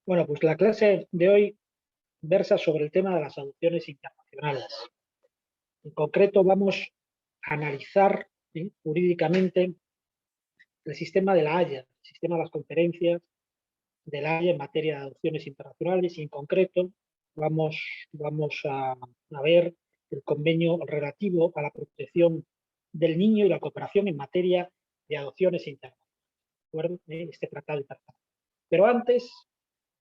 Bueno, pues la clase de hoy versa sobre el tema de las adopciones internacionales. En concreto, vamos a analizar jurídicamente el sistema de la Haya, el sistema de las conferencias de la Haya en materia de adopciones internacionales y en concreto vamos a ver el convenio relativo a la protección del niño y la cooperación en materia de adopciones internacionales, ¿de acuerdo? Este tratado internacional. Pero antes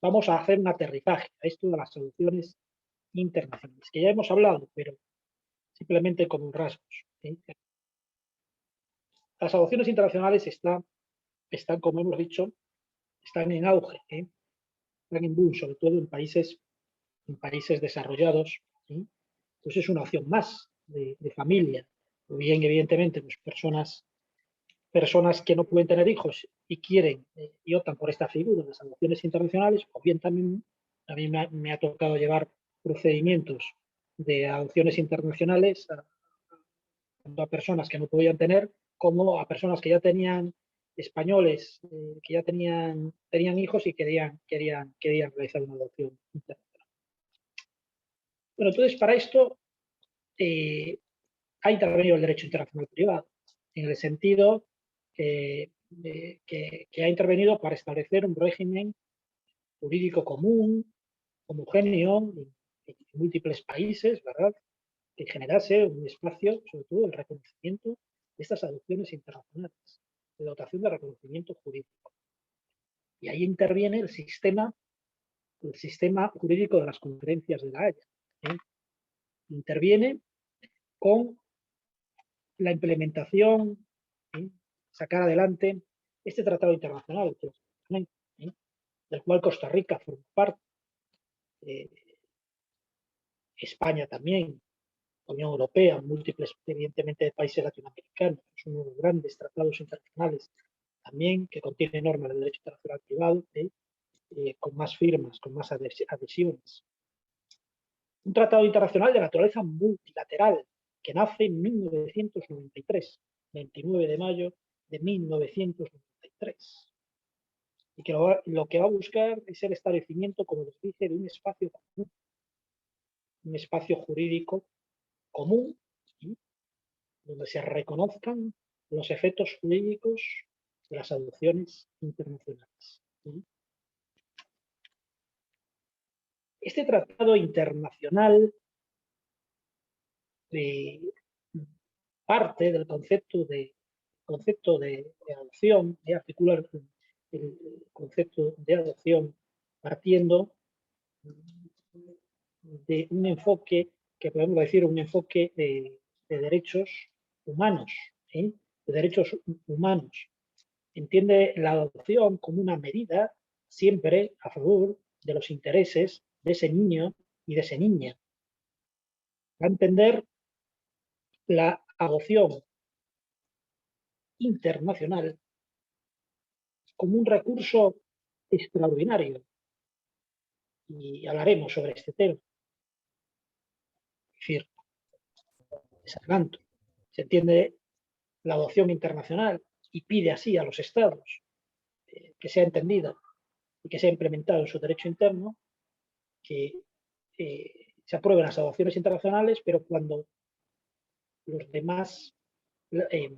vamos a hacer un aterrizaje a esto de las adopciones internacionales, que ya hemos hablado, pero simplemente como rasgos. Las adopciones internacionales están, como hemos dicho, están en auge, están en boom, sobre todo en países desarrollados. Entonces es una opción más de familia. O bien, evidentemente, pues personas que no pueden tener hijos y quieren y optan por esta figura de las adopciones internacionales, o bien también a mí me ha tocado llevar procedimientos de adopciones internacionales tanto a personas que no podían tener como a personas que ya tenían españoles, que ya tenían hijos y querían realizar una adopción internacional. Bueno, entonces para esto eh, ha intervenido el derecho internacional privado, en el sentido que ha intervenido para establecer un régimen jurídico común, homogéneo, en múltiples países, ¿verdad?, que generase un espacio, sobre todo, el reconocimiento de estas adopciones internacionales, de dotación de reconocimiento jurídico. Y ahí interviene el sistema jurídico de las conferencias de la Haya. Interviene con la implementación, sacar adelante este tratado internacional, del cual Costa Rica forma parte, eh, España también, la Unión Europea, múltiples, evidentemente, de países latinoamericanos. Es uno de los grandes tratados internacionales también que contiene normas de derecho internacional privado, con más firmas, con más adhesiones. Un tratado internacional de naturaleza multilateral que nace en 1993, 29 de mayo de 1993, y que lo que va a buscar es el establecimiento, como les dije, de un espacio común, un espacio jurídico común, ¿sí?, donde se reconozcan los efectos jurídicos de las adopciones internacionales. ¿Sí? Este tratado internacional parte del concepto de adopción, articula el concepto de adopción partiendo de un enfoque que podemos decir un enfoque de derechos humanos, ¿sí?, de derechos humanos. Entiende la adopción como una medida siempre a favor de los intereses de ese niño y de esa niña. Va a entender la adopción internacional como un recurso extraordinario, y hablaremos sobre este tema. Es decir, les adelanto, se entiende la adopción internacional y pide así a los Estados que sea entendida y que sea implementado en su derecho interno, que se aprueben las adopciones internacionales, pero cuando los demás, eh,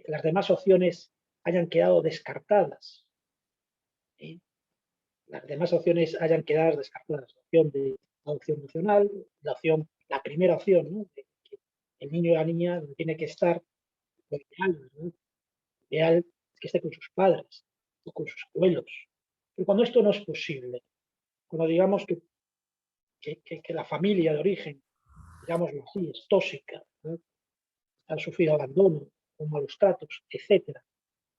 las demás opciones hayan quedado descartadas, ¿eh? Las demás opciones hayan quedado descartadas. La opción de adopción nacional, la primera opción, ¿no?, de que el niño y la niña tiene que estar, lo ideal, ¿no?, ideal es que esté con sus padres o con sus abuelos. Pero cuando esto no es posible, cuando digamos que la familia de origen, digámoslo así, es tóxica, ¿no?, han sufrido abandono o malos tratos, etcétera,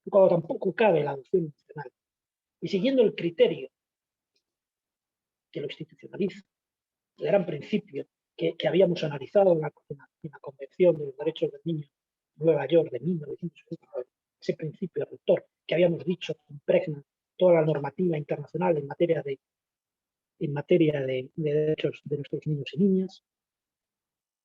cuando tampoco cabe la adopción nacional. Y siguiendo el criterio que lo institucionaliza, el gran principio que habíamos analizado en la Convención de los Derechos del Niño de Nueva York de 1979, ese principio rector que habíamos dicho que impregna toda la normativa internacional en materia de derechos de nuestros niños y niñas,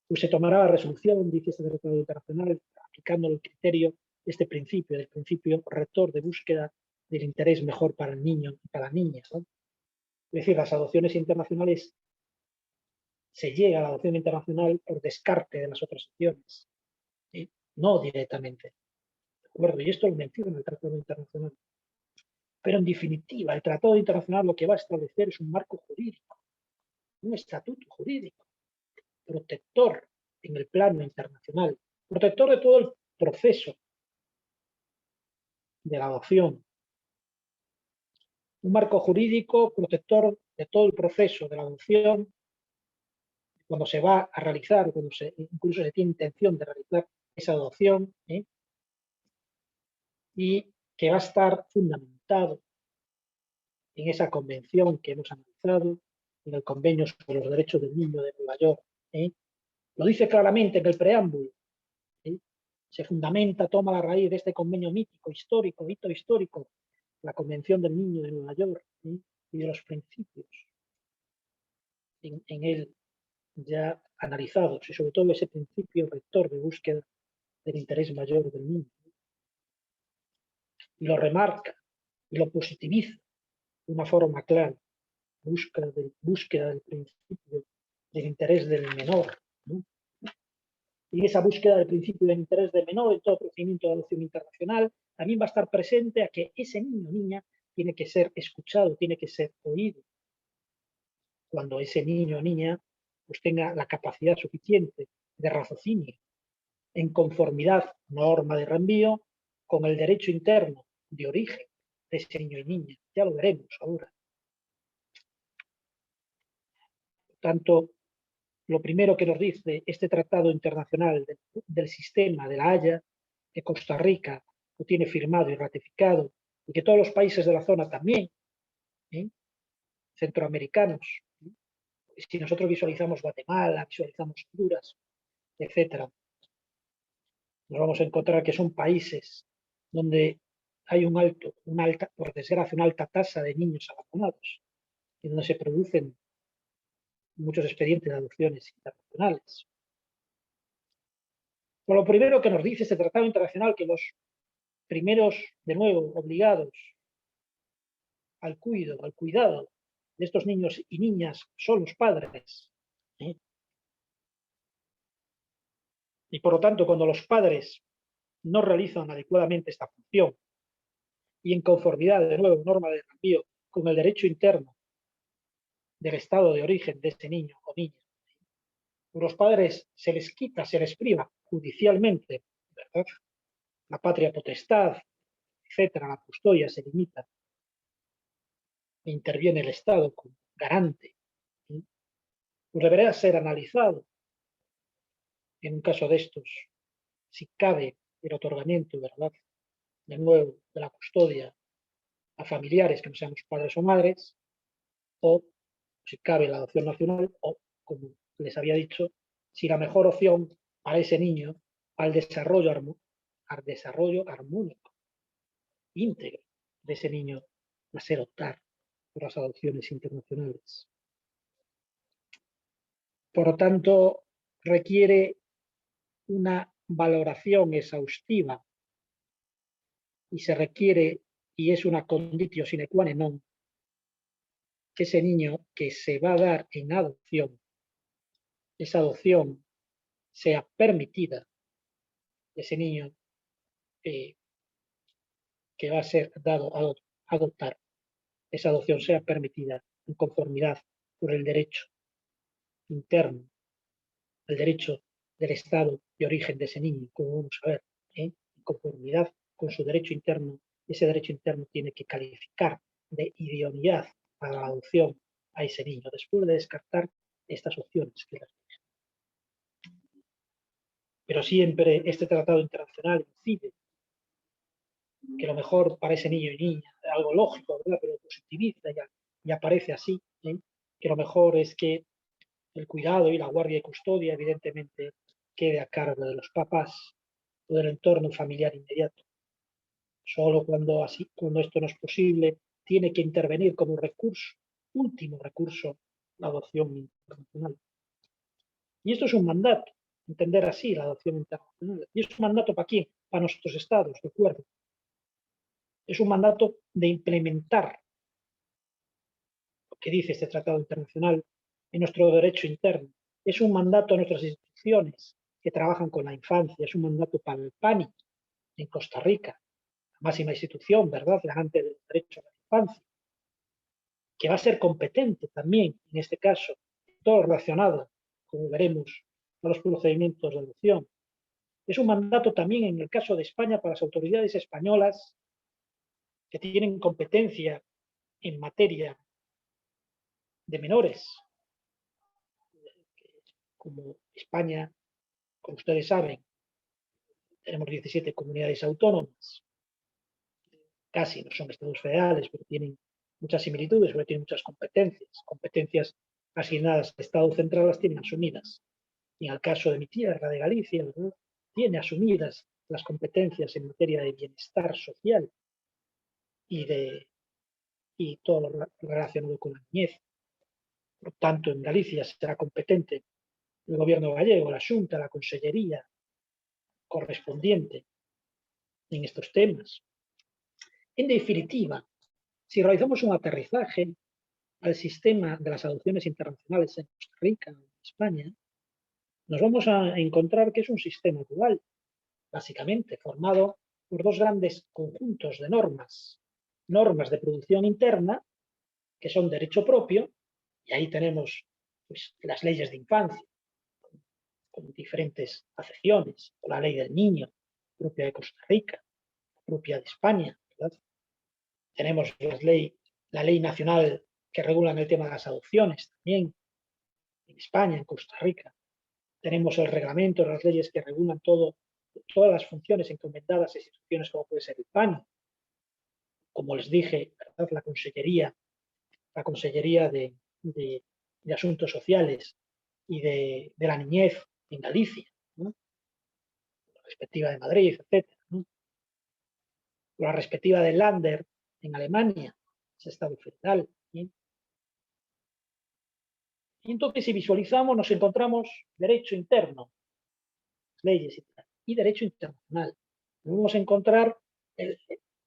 pues se tomará la resolución, dice este tratado internacional, aplicando el criterio, este principio, del principio rector de búsqueda del interés mejor para el niño y para la niña, ¿no? Es decir, las adopciones internacionales, se llega a la adopción internacional por descarte de las otras opciones, no directamente. ¿De acuerdo? Y esto lo menciona el Tratado Internacional. Pero en definitiva, el Tratado Internacional lo que va a establecer es un marco jurídico, un estatuto jurídico, protector en el plano internacional, protector de todo el proceso de la adopción, un marco jurídico protector de todo el proceso de la adopción cuando se va a realizar, cuando incluso se tiene intención de realizar esa adopción, y que va a estar fundamentado en esa convención que hemos analizado, en el Convenio sobre los Derechos del Niño de Nueva York. Lo dice claramente en el preámbulo. Se fundamenta, toma la raíz de este convenio mítico, histórico, hito histórico, la Convención del Niño de Nueva York, y de los principios en él ya analizados, y sobre todo ese principio rector de búsqueda del interés mayor del niño. Y lo remarca y lo positiviza de una forma clara, búsqueda del principio del interés del menor, ¿no? Y esa búsqueda del principio del interés del menor en todo procedimiento de adopción internacional también va a estar presente a que ese niño o niña tiene que ser escuchado, tiene que ser oído. Cuando ese niño o niña pues tenga la capacidad suficiente de raciocinio en conformidad, norma de reenvío, con el derecho interno de origen de ese niño y niña. Ya lo veremos ahora. Por tanto, lo primero que nos dice este tratado internacional del sistema de la Haya, que Costa Rica lo tiene firmado y ratificado, y que todos los países de la zona también, centroamericanos, si nosotros visualizamos Guatemala, visualizamos Honduras, etcétera, nos vamos a encontrar que son países donde hay por desgracia, una alta tasa de niños abandonados, y donde se producen muchos expedientes de adopciones internacionales. Por lo primero que nos dice este tratado internacional, que los primeros, de nuevo, obligados al cuidado de estos niños y niñas son los padres. Y por lo tanto, cuando los padres no realizan adecuadamente esta función y en conformidad, de nuevo, norma de envío con el derecho interno del estado de origen de ese niño o niña, los padres se les quita, se les priva judicialmente, ¿verdad?, la patria potestad, etcétera, la custodia se limita, e interviene el Estado como garante, pues deberá ser analizado en un caso de estos, si cabe el otorgamiento, ¿verdad?, de nuevo, de la custodia a familiares que no sean los padres o madres, o si cabe la adopción nacional, o, como les había dicho, si la mejor opción para ese niño, al desarrollo armónico, íntegro de ese niño, va a ser optar por las adopciones internacionales. Por lo tanto, requiere una valoración exhaustiva y se requiere, y es una conditio sine qua non, que ese niño que se va a dar en adopción, esa adopción sea permitida, ese niño que va a ser dado a adoptar, esa adopción sea permitida en conformidad con el derecho interno, el derecho del Estado de origen de ese niño, como vamos a ver, en conformidad con su derecho interno. Ese derecho interno tiene que calificar de idoneidad para la adopción a ese niño, después de descartar estas opciones que las dije. Pero siempre este tratado internacional incide que lo mejor para ese niño y niña, algo lógico, ¿verdad?, pero positiviza y aparece así, que lo mejor es que el cuidado y la guardia y custodia, evidentemente, quede a cargo de los papás o del entorno familiar inmediato. Solo cuando esto no es posible, tiene que intervenir como recurso, último recurso, la adopción internacional. Y esto es un mandato, entender así la adopción internacional. ¿Y es un mandato para quién? Para nuestros estados, de acuerdo. Es un mandato de implementar que dice este tratado internacional en nuestro derecho interno. Es un mandato a nuestras instituciones que trabajan con la infancia, es un mandato para el PANI en Costa Rica, la máxima institución, ¿verdad?, garante del derecho a la infancia, que va a ser competente también, en este caso, todo relacionado, como veremos, a los procedimientos de adopción. Es un mandato también, en el caso de España, para las autoridades españolas que tienen competencia en materia de menores, como España, como ustedes saben, tenemos 17 comunidades autónomas, casi no son estados federales, pero tienen muchas similitudes, pero tienen muchas competencias asignadas al Estado central las tienen asumidas. Y en el caso de mi tierra, de Galicia, ¿verdad?, tiene asumidas las competencias en materia de bienestar social y todo lo relacionado con la niñez. Por tanto, en Galicia será competente el gobierno gallego, la Xunta, la Consellería correspondiente en estos temas. En definitiva, si realizamos un aterrizaje al sistema de las adopciones internacionales en Costa Rica, en España, nos vamos a encontrar que es un sistema dual, básicamente formado por dos grandes conjuntos de normas. Normas de producción interna, que son derecho propio, y ahí tenemos pues, las leyes de infancia, con diferentes acepciones, o la ley del niño, propia de Costa Rica, propia de España, ¿verdad? Tenemos la ley nacional que regula el tema de las adopciones también, en España, en Costa Rica. Tenemos el reglamento, las leyes que regulan todas las funciones encomendadas a instituciones como puede ser el PAN. Como les dije, ¿verdad?, la Consellería de Asuntos Sociales y de la Niñez en Galicia, ¿no?, la respectiva de Madrid, etc., ¿no?, la respectiva de Länder en Alemania, ese Estado federal. ¿Sí? Y entonces, si visualizamos, nos encontramos derecho interno, leyes y derecho internacional. Vamos a encontrar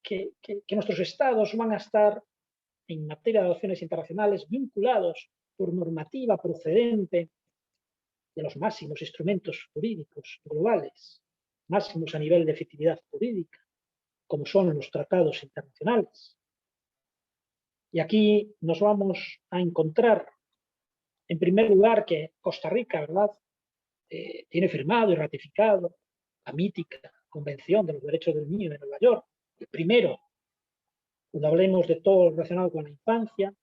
que nuestros estados van a estar en materia de adopciones internacionales vinculados por normativa procedente de los máximos instrumentos jurídicos globales, máximos a nivel de efectividad jurídica, como son los tratados internacionales. Y aquí nos vamos a encontrar, en primer lugar, que Costa Rica, ¿verdad?, tiene firmado y ratificado la mítica Convención de los Derechos del Niño de Nueva York, el primero, cuando hablemos de todo lo relacionado con la infancia,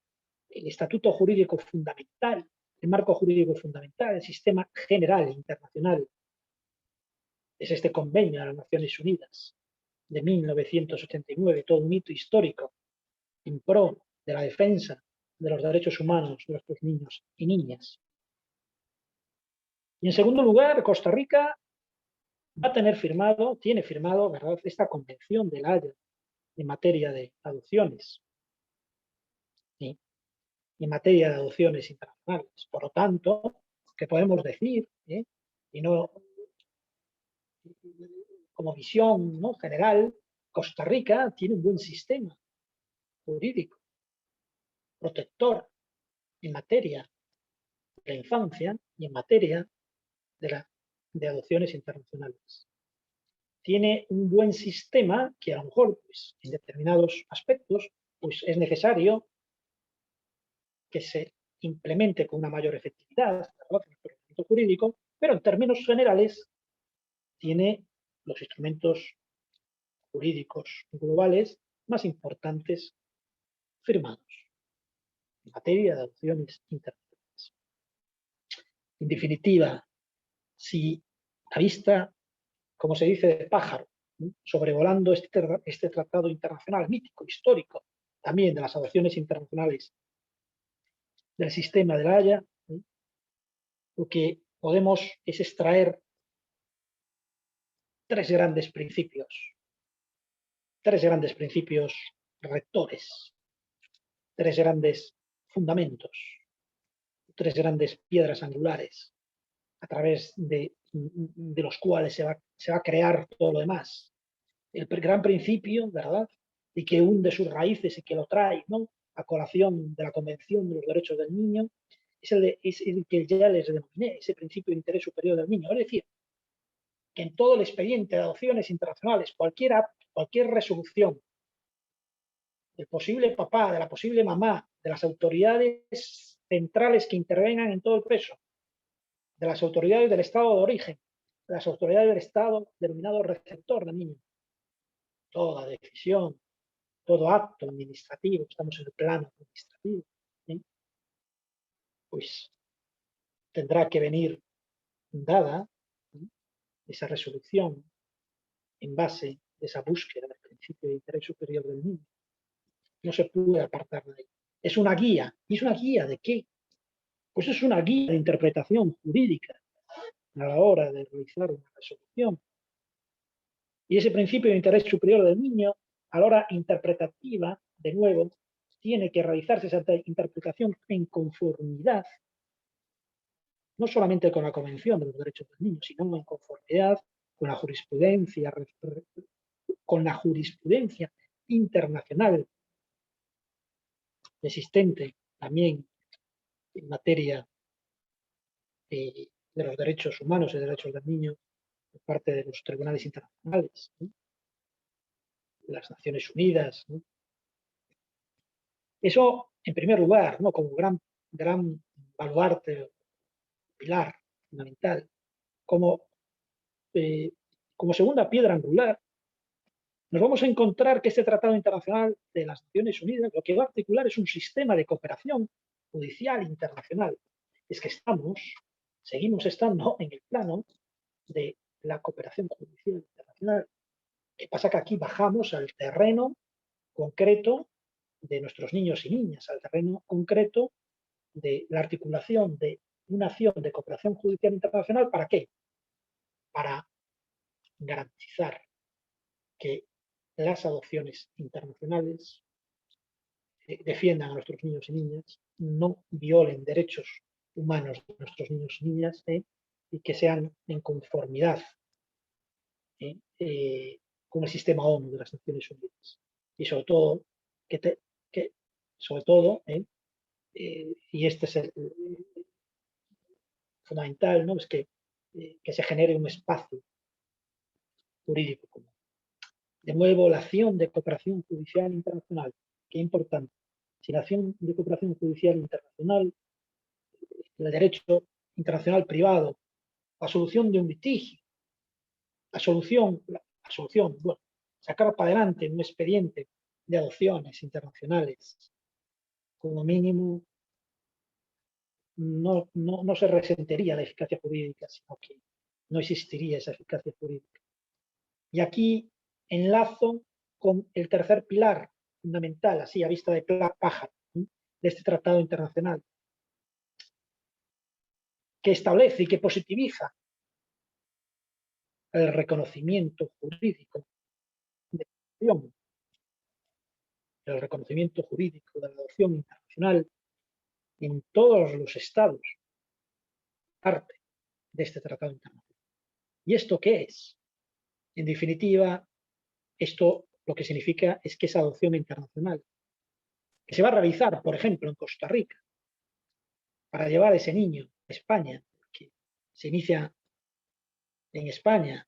el estatuto jurídico fundamental, el marco jurídico fundamental, el sistema general internacional. Es este convenio de las Naciones Unidas de 1989, todo un hito histórico en pro de la defensa de los derechos humanos de nuestros niños y niñas. Y en segundo lugar, Costa Rica va a tiene firmado, ¿verdad?, esta Convención de la Haya en materia de adopciones, ¿sí?, en materia de adopciones internacionales. Por lo tanto, que podemos decir, y no como visión, ¿no?, general, Costa Rica tiene un buen sistema jurídico protector en materia de la infancia y en materia de adopciones internacionales. Tiene un buen sistema que a lo mejor, pues, en determinados aspectos, pues, es necesario que se implemente con una mayor efectividad, ¿verdad?, el procedimiento jurídico, pero en términos generales tiene los instrumentos jurídicos globales más importantes firmados en materia de adopciones internacionales. En definitiva, si a vista, como se dice, de pájaro, ¿no?, sobrevolando este tratado internacional mítico, histórico, también de las adopciones internacionales del sistema de la Haya, ¿no?, lo que podemos es extraer tres grandes principios rectores, tres grandes fundamentos, tres grandes piedras angulares, a través de los cuales se va a crear todo lo demás. El gran principio, ¿verdad?, y que hunde sus raíces y que lo trae, ¿no?, a colación de la Convención de los Derechos del Niño, es el que ya les denominé, ese principio de interés superior del niño. Es decir, que en todo el expediente de adopciones internacionales, cualquier resolución del posible papá, de la posible mamá, de las autoridades centrales que intervengan en todo el proceso, de las autoridades del Estado de origen, de las autoridades del Estado denominado receptor del niño, toda decisión, todo acto administrativo, estamos en el plano administrativo, ¿sí? Pues tendrá que venir dada, ¿sí?, esa resolución en base a esa búsqueda del principio de interés superior del niño. No se puede apartar de ahí. Es una guía. ¿Y es una guía de qué? Pues es una guía de interpretación jurídica a la hora de realizar una resolución. Y ese principio de interés superior del niño, a la hora interpretativa, de nuevo, tiene que realizarse esa interpretación en conformidad, no solamente con la Convención de los Derechos del Niño, sino en conformidad con la jurisprudencia internacional existente también en materia de los derechos humanos y derechos del niño por parte de los tribunales internacionales, ¿no?, de las Naciones Unidas, ¿no? Eso, en primer lugar, ¿no?, como gran baluarte, pilar fundamental. Como, como segunda piedra angular, nos vamos a encontrar que este Tratado Internacional de las Naciones Unidas lo que va a articular es un sistema de cooperación judicial internacional. Es que seguimos estando en el plano de la cooperación judicial internacional. ¿Qué pasa? Que aquí bajamos al terreno concreto de nuestros niños y niñas, al terreno concreto de la articulación de una acción de cooperación judicial internacional. ¿Para qué? Para garantizar que las adopciones internacionales defiendan a nuestros niños y niñas, no violen derechos humanos de nuestros niños y niñas, y que sean en conformidad con el sistema ONU de las Naciones Unidas. Y sobre todo, y este es el fundamental, ¿no?, es que se genere un espacio jurídico común. De nuevo, la acción de cooperación judicial internacional, qué importante. Sin acción de cooperación judicial internacional, el derecho internacional privado, la solución de un litigio, bueno, sacar para adelante un expediente de adopciones internacionales, como mínimo, no se resentiría la eficacia jurídica, sino que no existiría esa eficacia jurídica. Y aquí enlazo con el tercer pilar fundamental, así a vista de pájaro, ¿sí?, de este tratado internacional, que establece y que positiviza el reconocimiento jurídico de la adopción, el reconocimiento jurídico de la adopción internacional en todos los estados, parte de este tratado internacional. ¿Y esto qué es? En definitiva, esto lo que significa es que esa adopción internacional, que se va a realizar, por ejemplo, en Costa Rica, para llevar a ese niño a España, que se inicia en España,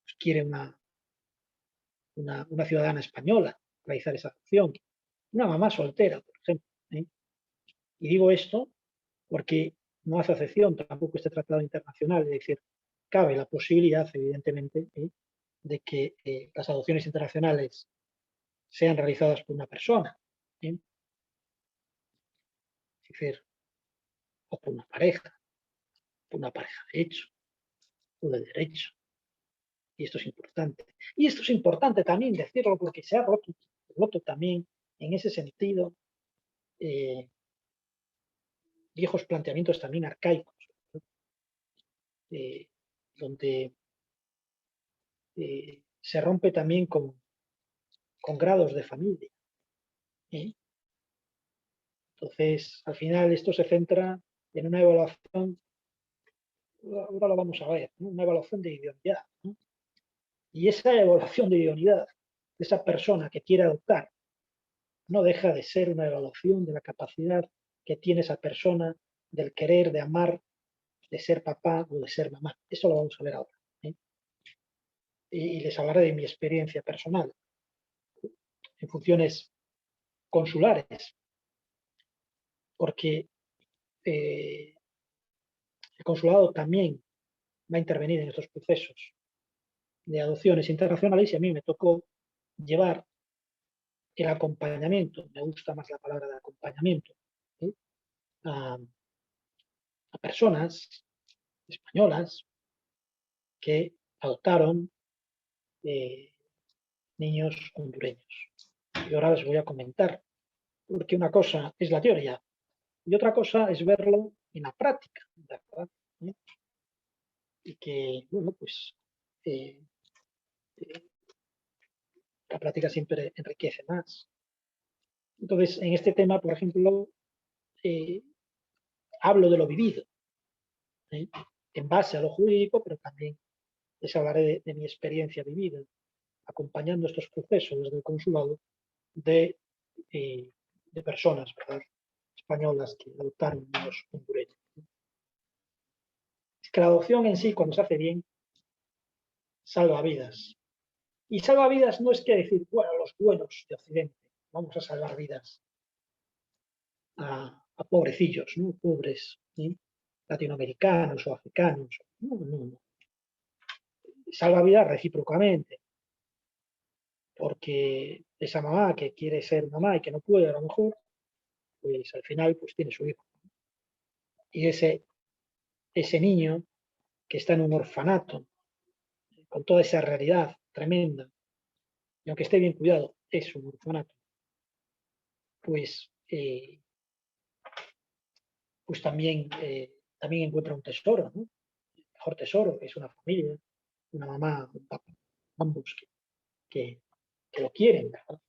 pues quiere una ciudadana española realizar esa adopción, una mamá soltera, por ejemplo, ¿eh? Y digo esto porque no hace acepción tampoco este tratado internacional, es decir, cabe la posibilidad, evidentemente, de que las adopciones internacionales sean realizadas por una persona, ¿eh? Es decir, o por una pareja de hecho, o de derecho. Y esto es importante. Y esto es importante también decirlo porque se ha roto también en ese sentido viejos planteamientos también arcaicos, ¿no?, donde se rompe también con grados de familia, ¿eh? Entonces, al final esto se centra en una evaluación, ahora lo vamos a ver, ¿no?, una evaluación de idoneidad, ¿no? Y esa evaluación de idoneidad de esa persona que quiere adoptar no deja de ser una evaluación de la capacidad que tiene esa persona del querer, de amar, de ser papá o de ser mamá. Eso lo vamos a ver ahora. Y les hablaré de mi experiencia personal en funciones consulares, porque el consulado también va a intervenir en estos procesos de adopciones internacionales y a mí me tocó llevar el acompañamiento, me gusta más la palabra de acompañamiento, ¿sí? a personas españolas que adoptaron niños hondureños. Y ahora les voy a comentar, porque una cosa es la teoría y otra cosa es verlo en la práctica, ¿verdad? Y que, bueno, pues eh, la práctica siempre enriquece más. Entonces, en este tema, por ejemplo, hablo de lo vivido, ¿eh? en base a lo jurídico, pero también les hablaré de mi experiencia vivida, acompañando estos procesos desde el consulado de personas, ¿verdad?, españolas que adoptaron niños hondureños. Es que la adopción en sí, cuando se hace bien, salva vidas. Y salva vidas no es que decir, bueno, los buenos de Occidente, vamos a salvar vidas a pobrecillos, ¿no? Pobres, ¿sí?, latinoamericanos o africanos. No, no, no. Salva vidas recíprocamente, porque esa mamá que quiere ser mamá y que no puede a lo mejor, pues al final pues tiene su hijo. Y ese niño que está en un orfanato, con toda esa realidad tremenda, y aunque esté bien cuidado, es un orfanato, pues, pues también encuentra un tesoro, ¿no? El mejor tesoro, que es una familia, una mamá, un papá, ambos que lo quieren, ¿verdad?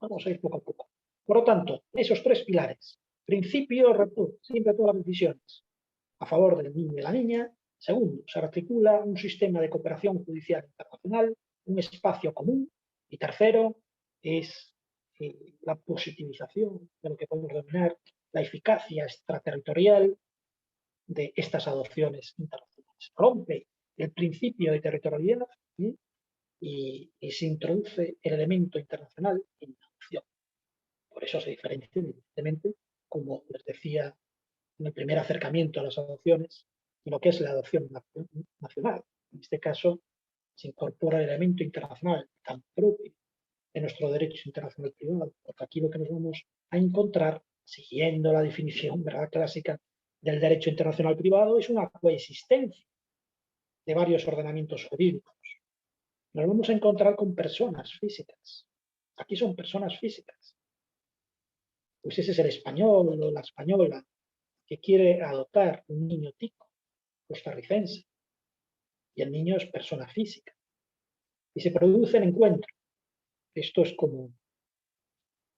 Vamos a ir poco a poco. Por lo tanto, esos tres pilares. Principio, rector, siempre todas las decisiones a favor del niño y la niña. Segundo, se articula un sistema de cooperación judicial internacional, un espacio común. Y tercero, es la positivización de lo que podemos denominar la eficacia extraterritorial de estas adopciones internacionales. Rompe el principio de territorialidad, ¿sí?, y se introduce el elemento internacional en la adopción. Por eso se diferencia, evidentemente, como les decía en el primer acercamiento a las adopciones, en lo que es la adopción nacional. En este caso, se incorpora el elemento internacional tan propio de nuestro derecho internacional privado, porque aquí lo que nos vamos a encontrar, siguiendo la definición, ¿verdad?, clásica del derecho internacional privado, es una coexistencia de varios ordenamientos jurídicos. Nos vamos a encontrar con personas físicas. Aquí son personas físicas. Pues ese es el español o la española que quiere adoptar un niño tico costarricense, y el niño es persona física. Y se produce el encuentro. Esto es como un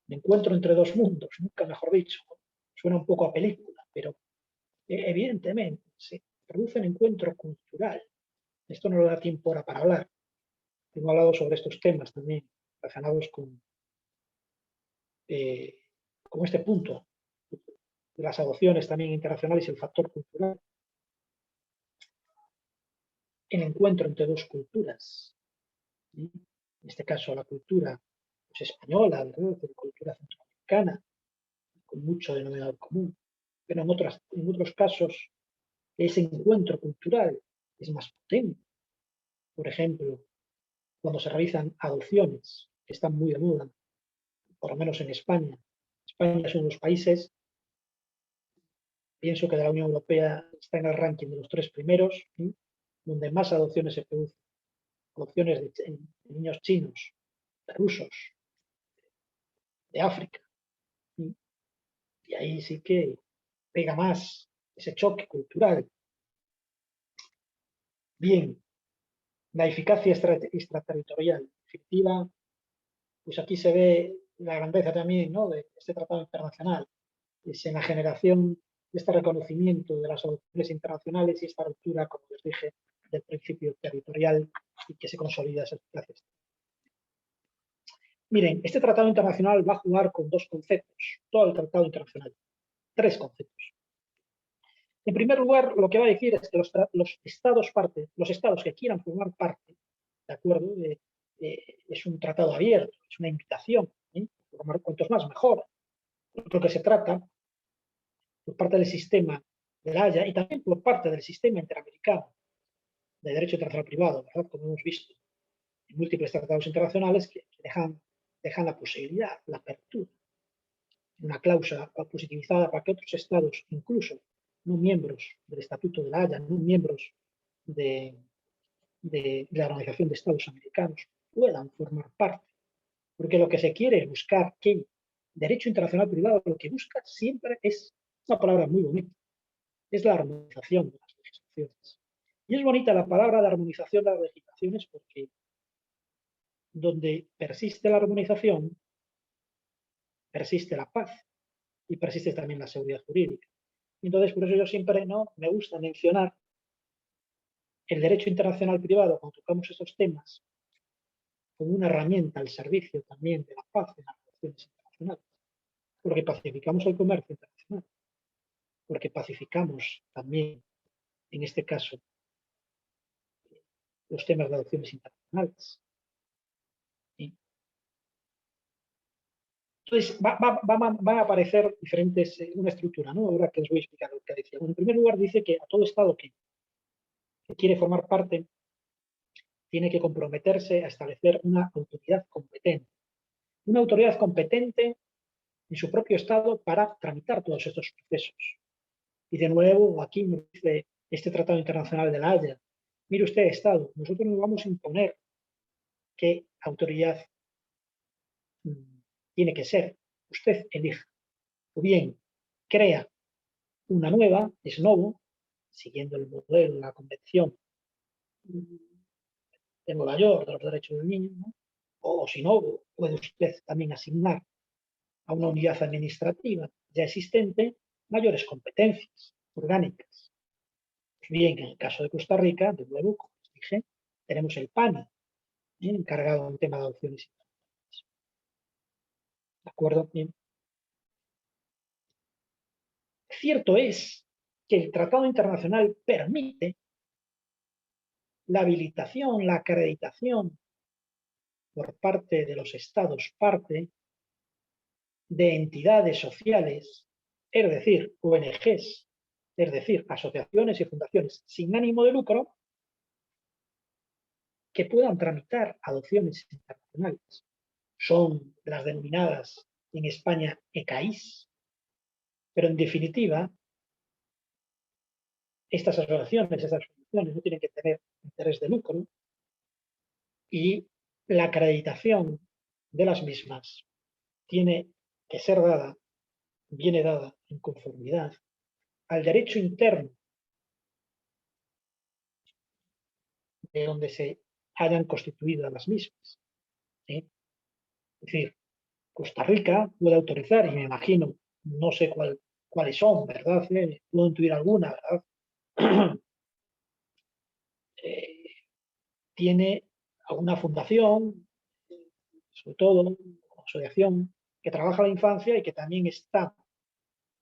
encuentro entre dos mundos, nunca mejor dicho. Suena un poco a película, pero evidentemente se produce un encuentro cultural. Esto no le da tiempo ahora para hablar. Tengo hablado sobre estos temas también relacionados con este punto de las adopciones también internacionales y el factor cultural. El encuentro entre dos culturas. ¿Sí? En este caso, la cultura pues, española, ¿verdad?, la cultura centroamericana, con mucho denominador común. Pero en otros casos, ese encuentro cultural es más potente. Por ejemplo, cuando se realizan adopciones, que están muy de moda, por lo menos en España. España es uno de los países, pienso que de la Unión Europea está en el ranking de los 3 primeros, ¿sí?, donde más adopciones se producen. Adopciones de niños chinos, de rusos, de África. ¿Sí? Y ahí sí que pega más ese choque cultural. Bien, la eficacia extraterritorial efectiva, pues aquí se ve la grandeza también, ¿no?, de este tratado internacional. Es en la generación de este reconocimiento de las adopciones internacionales y esta ruptura, como les dije, del principio territorial y que se consolida esa eficacia. Miren, este tratado internacional va a jugar con dos conceptos, todo el tratado internacional, tres conceptos. En primer lugar, lo que va a decir es que los estados que quieran formar parte, ¿de acuerdo? Es un tratado abierto, es una invitación, ¿eh? Formar cuantos más mejor. Lo que se trata, por parte del sistema de la Haya y también por parte del sistema interamericano de derecho internacional privado, ¿verdad? Como hemos visto en múltiples tratados internacionales que dejan la posibilidad, la apertura, una cláusula positivizada para que otros estados, incluso no miembros del Estatuto de la Haya, no miembros de la Organización de Estados Americanos, puedan formar parte. Porque lo que se quiere es buscar que derecho internacional privado lo que busca siempre es una palabra muy bonita, es la armonización de las legislaciones. Y es bonita la palabra de armonización de las legislaciones porque donde persiste la armonización, persiste la paz y persiste también la seguridad jurídica. Y entonces, por eso yo siempre no me gusta mencionar el derecho internacional privado cuando tocamos esos temas como una herramienta al servicio también de la paz en las relaciones internacionales, porque pacificamos el comercio internacional, porque pacificamos también, en este caso, los temas de adopciones internacionales. ¿Sí? Entonces, van a aparecer diferentes, una estructura, ¿no? Ahora que os voy a explicar lo que decía. Bueno, en primer lugar, dice que a todo Estado que quiere formar parte tiene que comprometerse a establecer una autoridad competente. Una autoridad competente en su propio Estado para tramitar todos estos procesos. Y de nuevo, aquí nos dice este Tratado Internacional de la Haya, mire usted, Estado, nosotros nos vamos a imponer qué autoridad tiene que ser. Usted elija. O bien, crea una nueva, es novo, siguiendo el modelo de la Convención de Nueva York de los Derechos del Niño, ¿no? O si no, puede usted también asignar a una unidad administrativa ya existente mayores competencias orgánicas. Pues bien, en el caso de Costa Rica, de nuevo, como les dije, tenemos el PANI, encargado de un tema de adopciones internacionales. ¿De acuerdo? Bien. Cierto es que el Tratado Internacional permite la habilitación, la acreditación por parte de los Estados parte de entidades sociales, es decir, ONGs, es decir, asociaciones y fundaciones sin ánimo de lucro, que puedan tramitar adopciones internacionales. Son las denominadas en España ECAIS, pero en definitiva, estas asociaciones, estas fundaciones no tienen que tener interés de lucro y la acreditación de las mismas tiene que ser dada, viene dada en conformidad al derecho interno de donde se hayan constituido las mismas. ¿Sí? Es decir, Costa Rica puede autorizar, y me imagino, no sé cuáles son, ¿verdad? Puedo intuir alguna, ¿verdad? Tiene alguna fundación, sobre todo, una asociación, que trabaja la infancia y que también está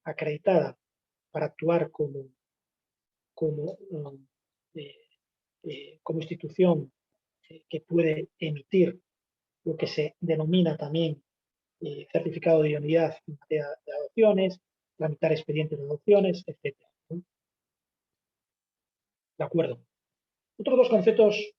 acreditada para actuar como, eh, como institución que puede emitir lo que se denomina también certificado de idoneidad en materia de adopciones, tramitar expedientes de adopciones, etc. ¿No? De acuerdo. Otros dos conceptos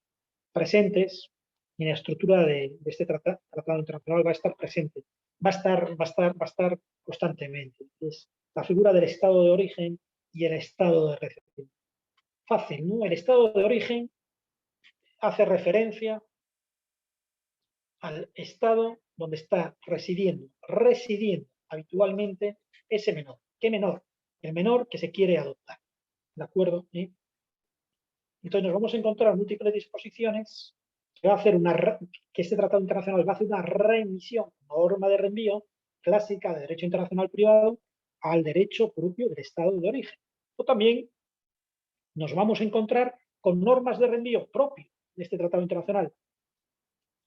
presentes en la estructura de este tratado internacional va a estar presente, va a estar constantemente. Es la figura del estado de origen y el estado de recepción. Fácil, ¿no? El estado de origen hace referencia al estado donde está residiendo habitualmente ese menor. ¿Qué menor? El menor que se quiere adoptar. ¿De acuerdo? ¿Sí? Entonces nos vamos a encontrar múltiples disposiciones que va a hacer que este tratado internacional va a hacer una remisión, norma de reenvío clásica de derecho internacional privado al derecho propio del estado de origen. O también nos vamos a encontrar con normas de reenvío propio de este tratado internacional.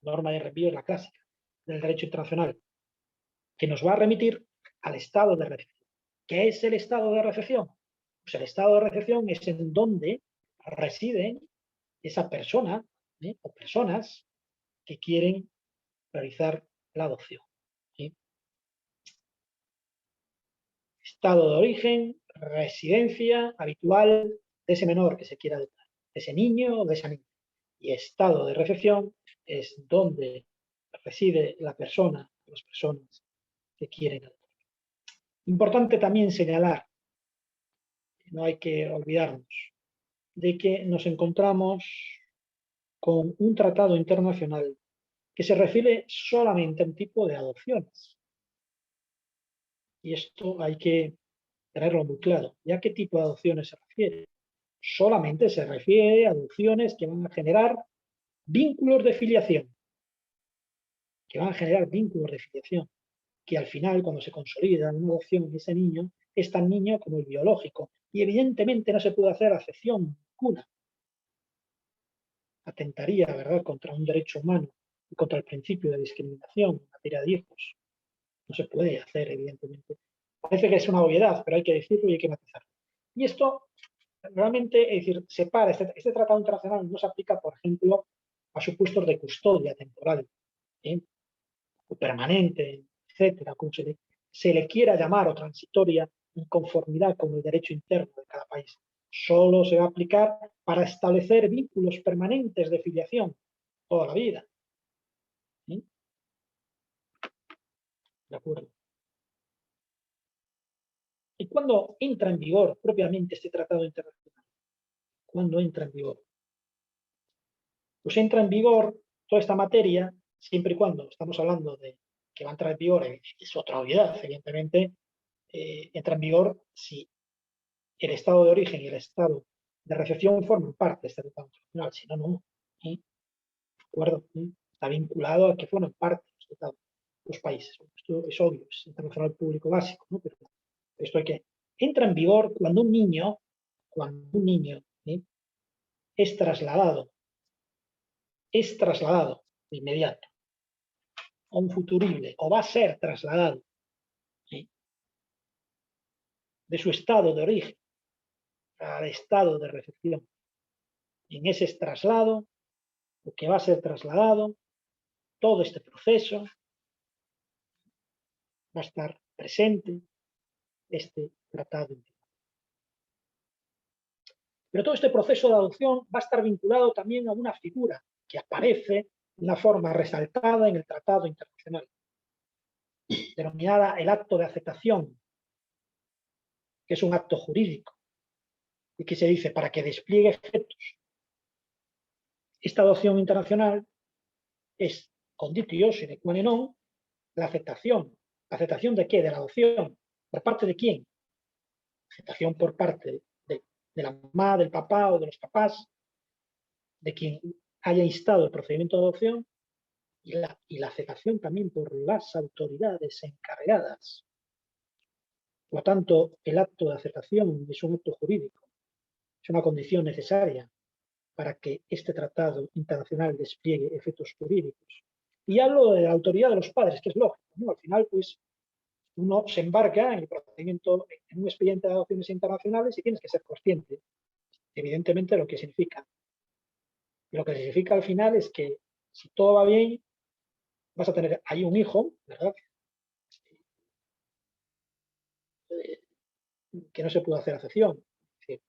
Norma de reenvío es la clásica. del derecho internacional, que nos va a remitir al estado de recepción. ¿Qué es el estado de recepción? Pues el estado de recepción es en donde residen esa persona o personas que quieren realizar la adopción. ¿Sí? Estado de origen, residencia habitual de ese menor que se quiera adoptar, de ese niño o de esa niña. Y estado de recepción es donde reside la persona, las personas que quieren adoptar. Importante también señalar, no hay que olvidarnos, de que nos encontramos con un tratado internacional que se refiere solamente a un tipo de adopciones. Y esto hay que tenerlo muy claro. ¿Y a qué tipo de adopciones se refiere? Solamente se refiere a adopciones que van a generar vínculos de filiación, que al final, cuando se consolida una adopción en ese niño, es tan niño como el biológico. Y evidentemente no se puede hacer acepción ninguna. Atentaría, ¿verdad?, contra un derecho humano y contra el principio de discriminación en materia de hijos. No se puede hacer, evidentemente. Parece que es una obviedad, pero hay que decirlo y hay que matizarlo. Y esto realmente, es decir, separa, este tratado internacional no se aplica, por ejemplo, a supuestos de custodia temporal, ¿eh? O permanente, etcétera, como se le quiera llamar, o transitoria, en conformidad con el derecho interno de cada país. Solo se va a aplicar para establecer vínculos permanentes de filiación toda la vida. ¿Sí? De acuerdo. ¿Y cuándo entra en vigor propiamente este tratado internacional? ¿Cuándo entra en vigor? Pues entra en vigor toda esta materia siempre y cuando estamos hablando de que va a entrar en vigor, es otra obviedad, evidentemente, entra en vigor si el estado de origen y el estado de recepción forman parte de este tratado internacional, si no, no. ¿Sí? ¿De acuerdo? ¿Sí? Está vinculado a que forman parte de este tratado los países. Esto es obvio, es internacional público básico, ¿no? Pero esto hay que... Entra en vigor cuando un niño ¿sí?, es trasladado de inmediato a un futurible, o va a ser trasladado, ¿sí?, de su estado de origen al estado de recepción. En ese traslado, o que va a ser trasladado, todo este proceso va a estar presente este tratado. Pero todo este proceso de adopción va a estar vinculado también a una figura que aparece de una forma resaltada en el tratado internacional, denominada el acto de aceptación, que es un acto jurídico y que se dice para que despliegue efectos. Esta adopción internacional es conditio sine qua non la aceptación. ¿La aceptación de qué? De la adopción. ¿Por parte de quién? Aceptación por parte de la mamá, del papá o de los papás, de quien haya instado el procedimiento de adopción, y la aceptación también por las autoridades encargadas. Por lo tanto, el acto de aceptación es un acto jurídico, es una condición necesaria para que este tratado internacional despliegue efectos jurídicos. Y hablo de la autoridad de los padres, que es lógico, ¿no? Al final, pues, uno se embarca en el procedimiento, en un expediente de adopciones internacionales y tienes que ser consciente, evidentemente, de lo que significa. Y lo que significa al final es que, si todo va bien, vas a tener ahí un hijo, ¿verdad?, que no se puede hacer acepción. Es decir,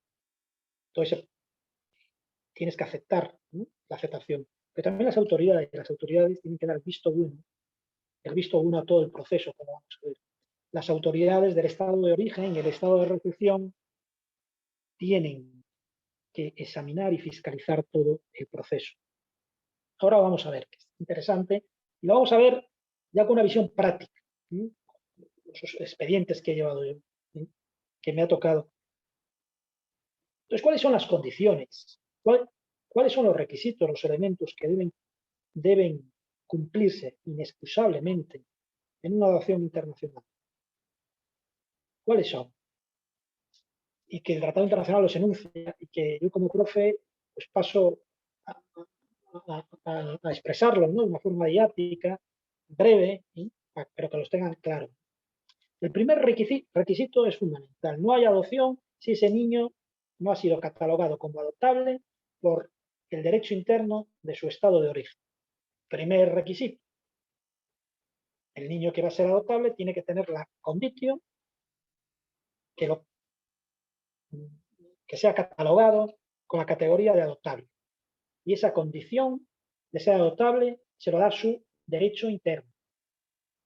entonces, tienes que aceptar, ¿no?, la aceptación. Pero también las autoridades tienen que dar el visto bueno a todo el proceso, como vamos a ver. Las autoridades del estado de origen y el estado de recepción tienen que examinar y fiscalizar todo el proceso. Ahora vamos a ver, que es interesante, y lo vamos a ver ya con una visión práctica, ¿sí?, los expedientes que he llevado yo, ¿sí?, que me ha tocado. Entonces, ¿cuáles son las condiciones? ¿Cuáles son los requisitos, los elementos que deben cumplirse inexcusablemente en una adopción internacional? ¿Cuáles son? Y que el Tratado Internacional los enuncia y que yo como profe pues paso a expresarlos, ¿no?, de una forma didáctica breve, pero que los tengan claro. El primer requisito es fundamental. No hay adopción si ese niño no ha sido catalogado como adoptable por el derecho interno de su estado de origen. Primer requisito. El niño que va a ser adoptable tiene que tener la condición que sea catalogado con la categoría de adoptable. Y esa condición de ser adoptable se lo da su derecho interno,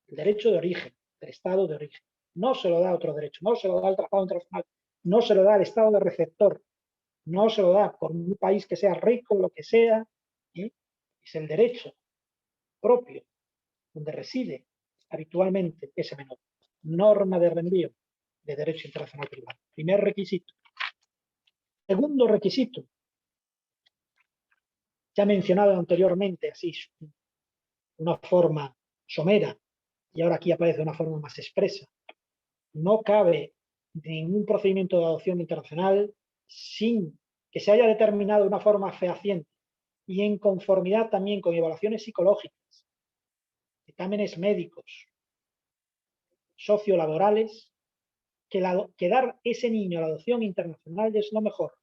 el derecho de origen, el estado de origen. No se lo da otro derecho, no se lo da el tratado internacional, no se lo da el estado de receptor, no se lo da por un país que sea rico, lo que sea, ¿eh? Es el derecho propio donde reside habitualmente ese menor. Norma de reenvío de derecho internacional privado. Primer requisito. Segundo requisito, ya mencionado anteriormente, así, una forma somera, y ahora aquí aparece una forma más expresa. No cabe ningún procedimiento de adopción internacional sin que se haya determinado de una forma fehaciente y en conformidad también con evaluaciones psicológicas, exámenes médicos, sociolaborales, que dar ese niño a la adopción internacional es lo mejor,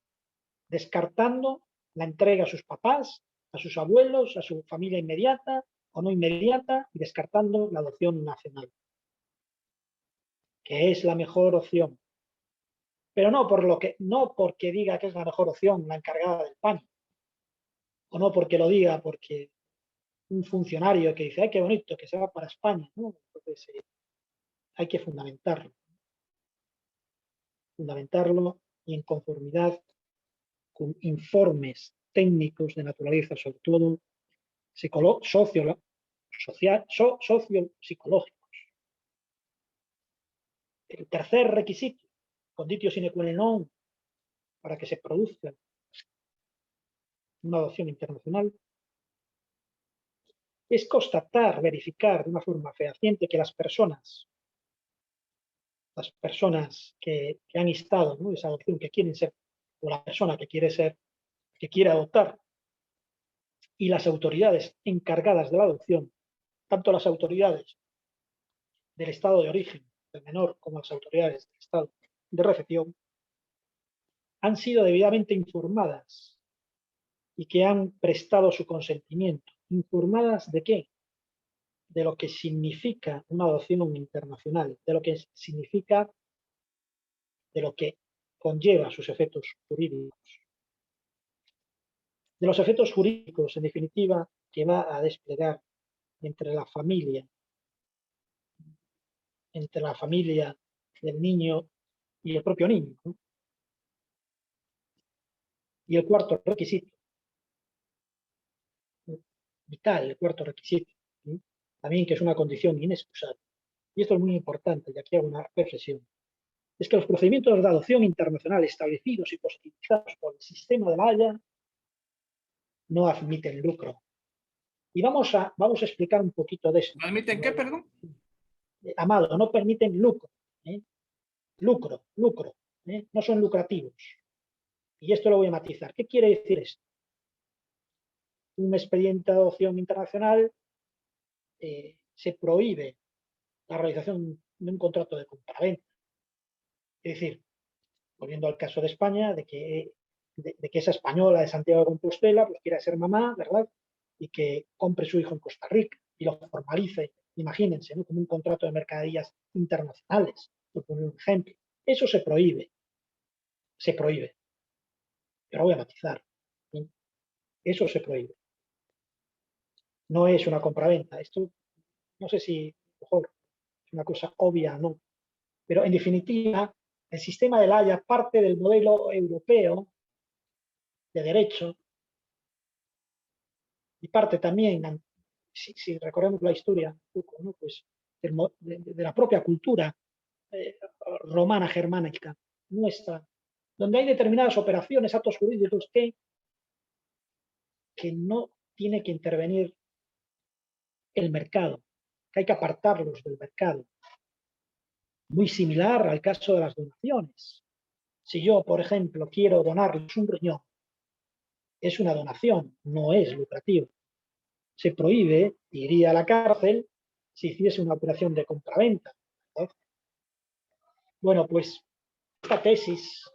descartando la entrega a sus papás, a sus abuelos, a su familia inmediata o no inmediata, y descartando la adopción nacional, que es la mejor opción. Pero no porque diga que es la mejor opción la encargada del PAN, o no porque lo diga porque un funcionario que dice, ay, qué bonito, que se va para España, ¿no? Entonces, hay que fundamentarlo y en conformidad con informes técnicos de naturaleza, sobre todo socio-psicológicos. El tercer requisito, conditio sine qua non, para que se produzca una adopción internacional, es constatar, verificar de una forma fehaciente que las personas que han instado, ¿no?, esa adopción, que quieren ser, o la persona que quiere adoptar, y las autoridades encargadas de la adopción, tanto las autoridades del estado de origen del menor como las autoridades del estado de recepción, han sido debidamente informadas y que han prestado su consentimiento. ¿Informadas de qué? De lo que significa una adopción internacional, de lo que significa, de lo que conlleva sus efectos jurídicos. De los efectos jurídicos, en definitiva, que va a desplegar entre la familia del niño y el propio niño, ¿no? Y el cuarto requisito, vital, el cuarto requisito, ¿sí?, también que es una condición inexcusable, y esto es muy importante, y aquí hago una reflexión, es que los procedimientos de adopción internacional establecidos y positivizados por el sistema de La Haya no admiten lucro. Y vamos a explicar un poquito de eso. ¿No admiten qué, perdón? Amado, no permiten lucro. Lucro. No son lucrativos. Y esto lo voy a matizar. ¿Qué quiere decir esto? Un expediente de adopción internacional se prohíbe la realización de un contrato de compraventa. Es decir, volviendo al caso de España, de que esa española de Santiago de Compostela pues quiera ser mamá, ¿verdad?, y que compre su hijo en Costa Rica y lo formalice, imagínense, ¿no?, como un contrato de mercaderías internacionales, por poner un ejemplo. Eso se prohíbe. Pero voy a matizar, ¿sí? Eso se prohíbe. No es una compraventa. Esto, no sé si mejor es una cosa obvia o no, pero en definitiva, el sistema de La Haya parte del modelo europeo de derecho y parte también, si recordemos la historia un poco, ¿no?, pues de la propia cultura romana germánica nuestra, donde hay determinadas operaciones, actos jurídicos que no tiene que intervenir el mercado, que hay que apartarlos del mercado. Muy similar al caso de las donaciones. Si yo, por ejemplo, quiero donarles un riñón, es una donación, no es lucrativo. Se prohíbe, iría a la cárcel, si hiciese una operación de compraventa, ¿verdad? Bueno, pues esta tesis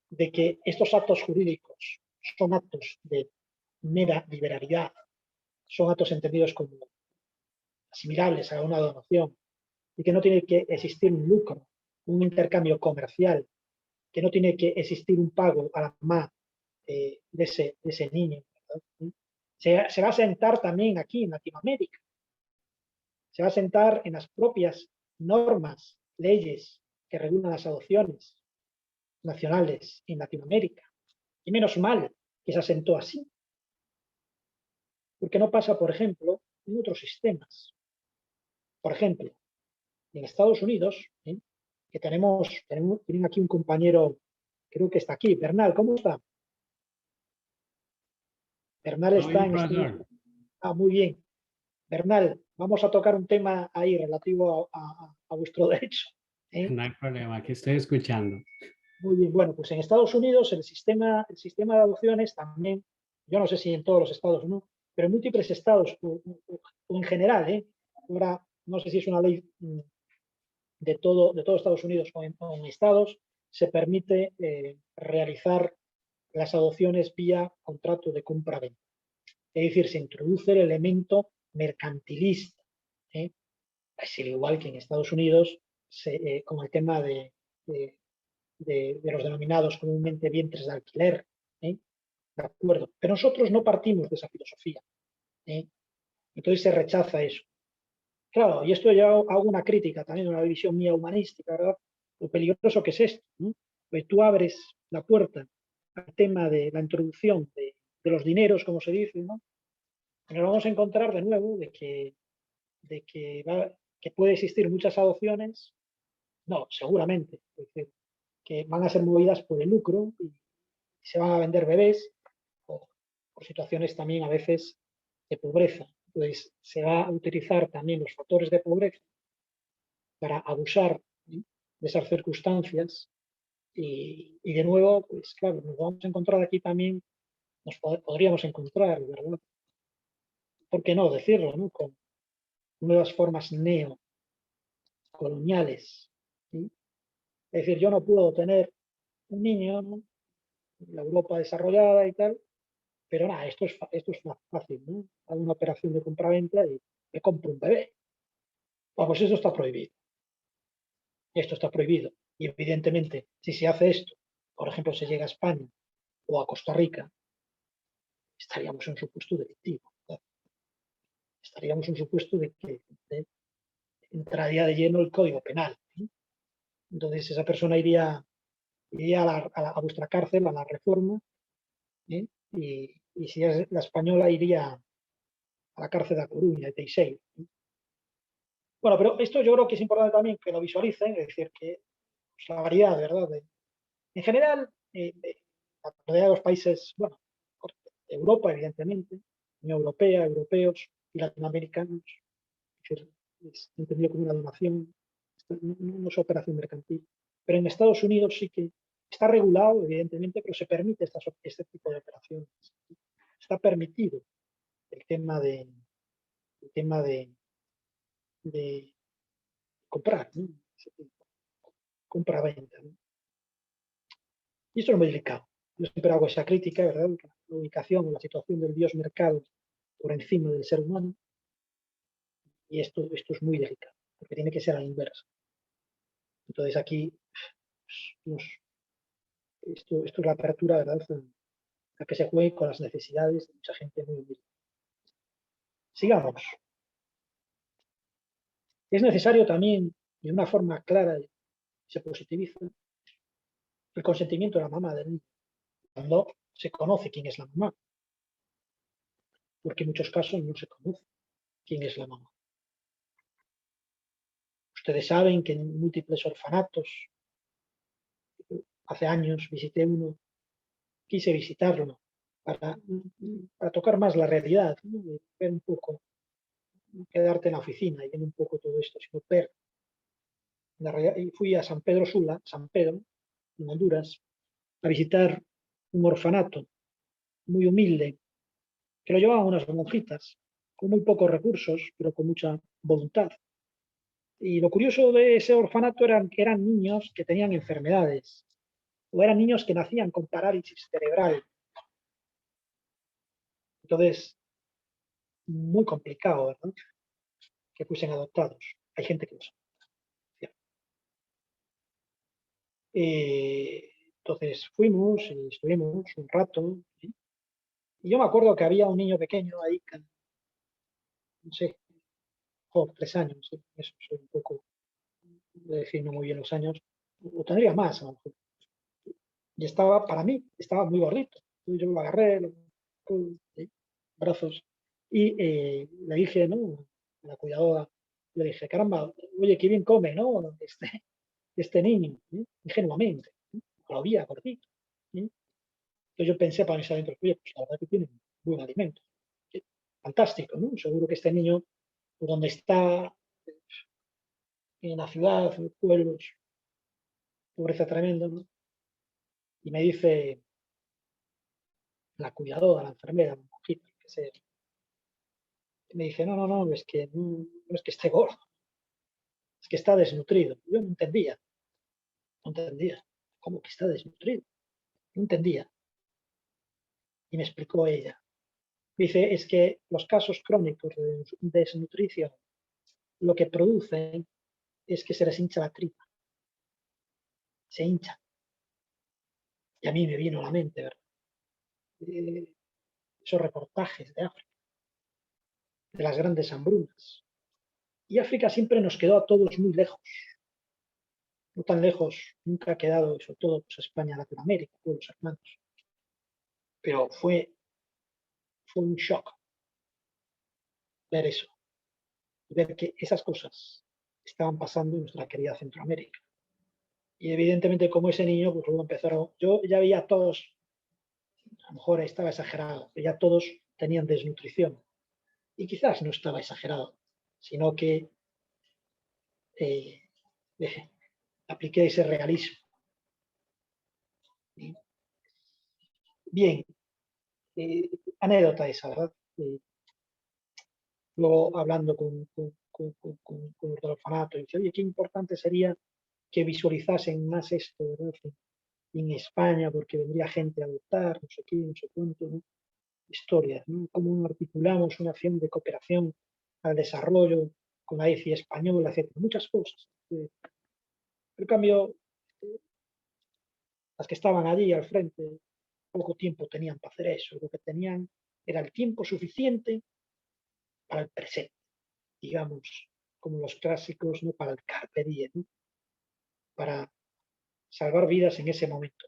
de que estos actos jurídicos son actos de mera liberalidad, son actos entendidos como asimilables a una donación y que no tiene que existir un lucro, un intercambio comercial, que no tiene que existir un pago a la mamá de ese niño, ¿verdad? Se va a sentar también aquí en Latinoamérica, se va a sentar en las propias normas, leyes que regulan las adopciones nacionales en Latinoamérica. Y menos mal que se asentó así, porque no pasa, por ejemplo, en otros sistemas. Por ejemplo, en Estados Unidos, que tienen aquí un compañero, creo que está aquí, Bernal, ¿cómo está? Bernal Muy está bien, en Estados profesor. Unidos. Ah, muy bien. Bernal, vamos a tocar un tema ahí relativo a vuestro derecho. No hay problema, aquí estoy escuchando. Muy bien, bueno, pues en Estados Unidos el sistema de adopciones también, yo no sé si en todos los estados o no, pero en múltiples estados o en general, ahora no sé si es una ley de todo Estados Unidos o en estados, se permite realizar las adopciones vía contrato de compra-venta. Es decir, se introduce el elemento mercantilista. ¿eh? Es igual que en Estados Unidos, con el tema de, de los denominados comúnmente vientres de alquiler. De acuerdo. Pero nosotros no partimos de esa filosofía. Entonces se rechaza eso. Claro, y esto ya hago una crítica también, una visión mía humanística, ¿verdad? Lo peligroso que es esto, ¿no? Pues tú abres la puerta al tema de la introducción de los dineros, como se dice, ¿no? Y nos vamos a encontrar de nuevo que puede existir muchas adopciones, no, seguramente, es decir, que van a ser movidas por el lucro y se van a vender bebés o por situaciones también a veces de pobreza. Entonces, se va a utilizar también los factores de pobreza para abusar de esas circunstancias y de nuevo, pues claro, nos vamos a encontrar aquí también, podríamos encontrar, ¿verdad? ¿Por qué no decirlo, ¿no? Con nuevas formas neocoloniales. ¿Sí? Es decir, yo no puedo tener un niño, ¿no? En la Europa desarrollada y tal, pero nada, esto es más fácil, ¿no? Hago una operación de compraventa y me compro un bebé. Bueno, pues eso está prohibido. Esto está prohibido. Y evidentemente, si se hace esto, por ejemplo, se llega a España o a Costa Rica, estaríamos en un supuesto delictivo. ¿Verdad? Estaríamos en un supuesto de que entraría de lleno el Código Penal. ¿Sí? Entonces esa persona iría a vuestra cárcel, a la reforma, ¿eh? Y si es la española iría a la cárcel de A Coruña, de Teixeira. ¿Sí? Bueno, pero esto yo creo que es importante también que lo visualicen, es decir, que pues, la variedad, ¿verdad? En general, la variedad de los países, bueno, de Europa, evidentemente, Unión Europea, europeos y latinoamericanos, es decir, es entendido como una donación, no es operación mercantil. Pero en Estados Unidos sí que está regulado, evidentemente, pero se permite este tipo de operaciones. Está permitido el tema de comprar, ¿no? Compra-venta. ¿No? Y esto es muy delicado. Yo siempre hago esa crítica, ¿verdad? La ubicación o la situación del Dios mercado por encima del ser humano. Y esto es muy delicado, porque tiene que ser a la inversa. Entonces aquí pues, esto es la apertura, ¿verdad? A que se juegue con las necesidades de mucha gente muy humilde. Sigamos. Es necesario también, de una forma clara, se positiviza el consentimiento de la mamá del niño, cuando se conoce quién es la mamá, porque en muchos casos no se conoce quién es la mamá. Ustedes saben que en múltiples orfanatos, hace años visité uno, quise visitarlo para tocar más la realidad, ¿no? Ver un poco, quedarte en la oficina y ver un poco todo esto, sino ver la realidad. Y fui a San Pedro Sula, San Pedro, en Honduras, a visitar un orfanato muy humilde, que lo llevaban unas monjitas con muy pocos recursos, pero con mucha voluntad. Y lo curioso de ese orfanato eran que eran niños que tenían enfermedades, o eran niños que nacían con parálisis cerebral. Entonces, muy complicado, ¿verdad? Que fuesen adoptados. Hay gente que lo sabe. Entonces fuimos y estuvimos un rato. ¿Sí? Y yo me acuerdo que había un niño pequeño ahí, no sé, 3 años, ¿sí? Eso soy un poco, de decir no muy bien los años, o tendría más a lo mejor. Y estaba, para mí, estaba muy gordito. Yo lo agarré, ¿sí? Brazos, y le dije, ¿no? A la cuidadora, le dije, caramba, oye, qué bien come, ¿no? Este niño, ¿sí? Ingenuamente, ¿sí? Lo veía gordito. ¿Sí? Entonces yo pensé para mis adentros, oye, pues la verdad que tiene buen alimento. ¿Sí? Fantástico, ¿no? Seguro que este niño, por donde está, en la ciudad, en los pueblos, pobreza tremenda, ¿no? Y me dice la cuidadora, la enfermera, la monjita, que sé, me dice, no, no, no, no es que esté gordo, es que está desnutrido. Yo no entendía, no entendía. ¿Cómo que está desnutrido? No entendía. Y me explicó ella. Dice, es que los casos crónicos de desnutrición lo que producen es que se les hincha la tripa, se hincha. Y a mí me vino a la mente, ¿verdad? Esos reportajes de África, de las grandes hambrunas. Y África siempre nos quedó a todos muy lejos. No tan lejos, nunca ha quedado, sobre todo pues, España, Latinoamérica, todos los hermanos. Pero fue un shock ver eso, ver que esas cosas estaban pasando en nuestra querida Centroamérica. Y evidentemente como ese niño, pues luego empezaron, yo ya veía a todos, a lo mejor estaba exagerado, pero ya todos tenían desnutrición. Y quizás no estaba exagerado, sino que eh, apliqué ese realismo. Bien, anécdota esa, ¿verdad? Luego hablando con los del orfanato, y dice, oye, qué importante sería que visualizasen más esto, ¿verdad? En España, porque vendría gente a adoptar, no sé qué, no sé cuánto, ¿no? Historias, ¿no? Cómo articulamos una acción de cooperación al desarrollo con la EFI española, etcétera, muchas cosas. En cambio, las que estaban allí al frente, poco tiempo tenían para hacer eso, lo que tenían era el tiempo suficiente para el presente, digamos, como los clásicos, ¿no? Para el carpe diem, ¿no? Para salvar vidas en ese momento.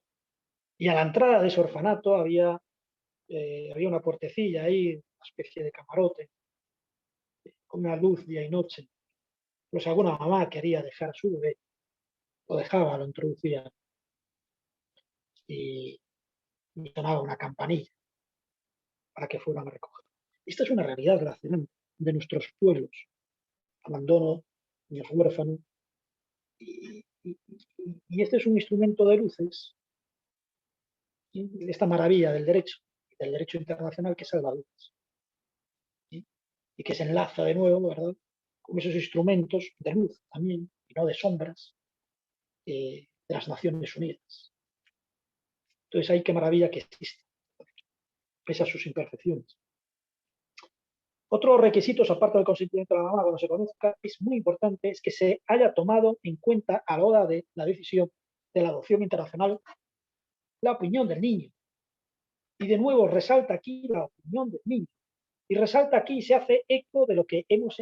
Y a la entrada de ese orfanato había una puertecilla ahí, una especie de camarote, con una luz día y noche. Pues alguna mamá quería dejar a su bebé, lo dejaba, lo introducía y sonaba una campanilla para que fueran a recoger. Esta es una realidad relacional de nuestros pueblos. Abandono, niños huérfanos. Y este es un instrumento de luces, de esta maravilla del derecho internacional que salva vidas. ¿Sí? Y que se enlaza de nuevo, ¿verdad?, con esos instrumentos de luz también, y no de sombras, de las Naciones Unidas. Entonces, hay qué maravilla que existe, pese a sus imperfecciones. Otros requisitos, aparte del consentimiento de la mamá, cuando se conozca, es muy importante, es que se haya tomado en cuenta a la hora de la decisión de la adopción internacional la opinión del niño. Y de nuevo resalta aquí la opinión del niño. Y resalta aquí, se hace eco de lo que hemos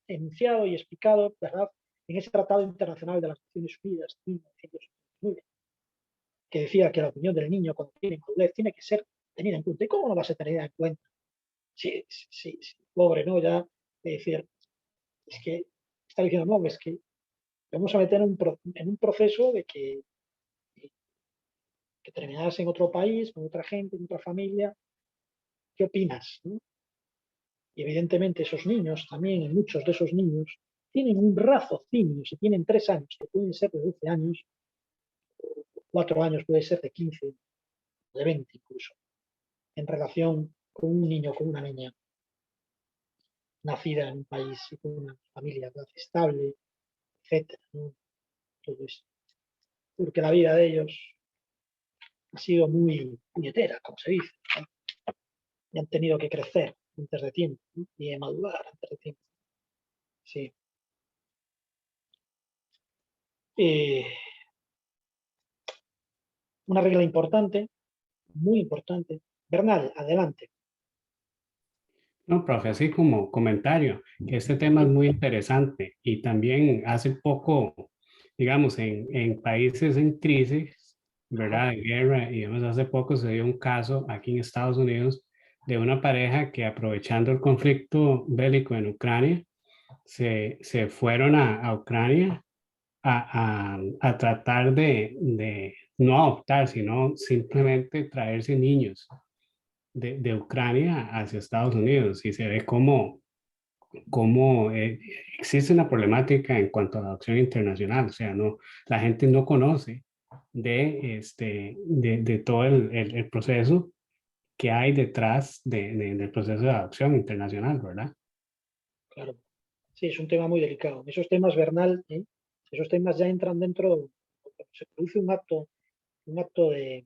enunciado y explicado, ¿verdad?, en ese Tratado Internacional de las Naciones Unidas de 1979, que decía que la opinión del niño cuando tiene madurez tiene que ser tenida en cuenta. ¿Y cómo no va a ser tenida en cuenta? Sí, sí, sí, pobre, ¿no? Ya, decir, es que está diciendo, no, es que vamos a meter en un proceso de que terminadas en otro país, con otra gente, con otra familia. ¿Qué opinas? ¿No? Y evidentemente esos niños también, y muchos de esos niños, tienen un raciocinio, si tienen 3 años, que pueden ser de 12 años, 4 años puede ser de 15, de 20 incluso, en relación con un niño, con una niña. nacida en un país y con una familia estable, etcétera, ¿no? Todo eso. Porque la vida de ellos ha sido muy puñetera, como se dice, ¿no? Y han tenido que crecer antes de tiempo, ¿no? Y madurar antes de tiempo. Sí. Una regla importante, muy importante. Bernal, adelante. No, profe, así como comentario, que este tema es muy interesante y también hace poco, digamos, en países en crisis, Ajá, ¿verdad? De guerra, y además hace poco se dio un caso aquí en Estados Unidos de una pareja que aprovechando el conflicto bélico en Ucrania, se fueron a Ucrania a tratar de no adoptar, sino simplemente traerse niños de Ucrania hacia Estados Unidos y se ve cómo existe una problemática en cuanto a la adopción internacional, o sea, no, la gente no conoce de todo el proceso que hay detrás del proceso de adopción internacional, ¿verdad? claro. Sí, es un tema muy delicado. Esos temas, Bernal, esos temas ya entran dentro, se produce un acto de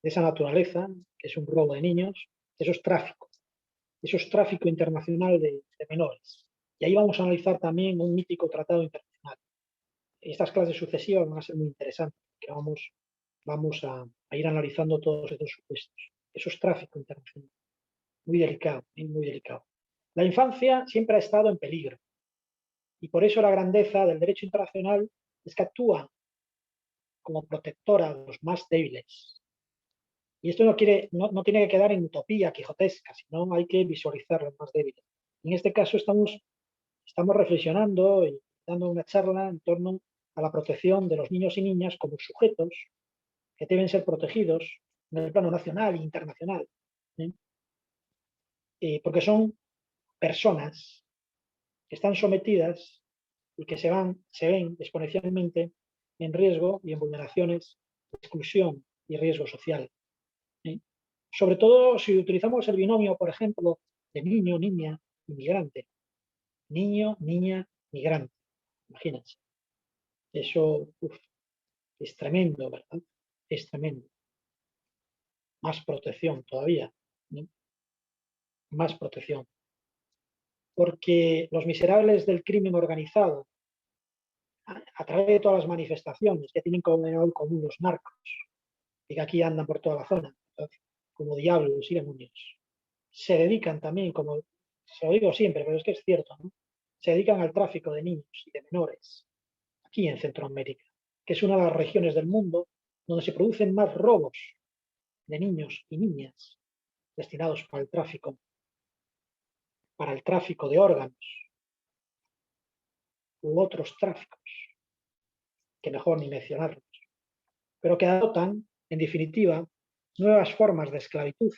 esa naturaleza, que es un robo de niños, eso es tráfico internacional de menores. Y ahí vamos a analizar también un mítico tratado internacional. Estas clases sucesivas van a ser muy interesantes, porque vamos a ir analizando todos estos supuestos. Eso es tráfico internacional, muy delicado, muy delicado. La infancia siempre ha estado en peligro y por eso la grandeza del derecho internacional es que actúa como protectora de los más débiles. Y esto no tiene que quedar en utopía quijotesca, sino hay que visualizar los más débiles. En este caso estamos reflexionando y dando una charla en torno a la protección de los niños y niñas como sujetos que deben ser protegidos en el plano nacional e internacional, ¿eh? Porque son personas que están sometidas y que se ven exponencialmente en riesgo y en vulneraciones, exclusión y riesgo social, ¿eh? Sobre todo si utilizamos el binomio, por ejemplo, de niño, niña, inmigrante. Niño, niña, migrante. Imagínense. Eso es tremendo, ¿verdad? Es tremendo. Más protección todavía, ¿no? Más protección. Porque los miserables del crimen organizado, a través de todas las manifestaciones que tienen como común los narcos, y que aquí andan por toda la zona, como diablos y demonios, se dedican también, como se lo digo siempre, pero es que es cierto, ¿no? Se dedican al tráfico de niños y de menores, aquí en Centroamérica, que es una de las regiones del mundo donde se producen más robos de niños y niñas destinados para el tráfico de órganos u otros tráficos, que mejor ni mencionarlos, pero que adoptan, en definitiva, nuevas formas de esclavitud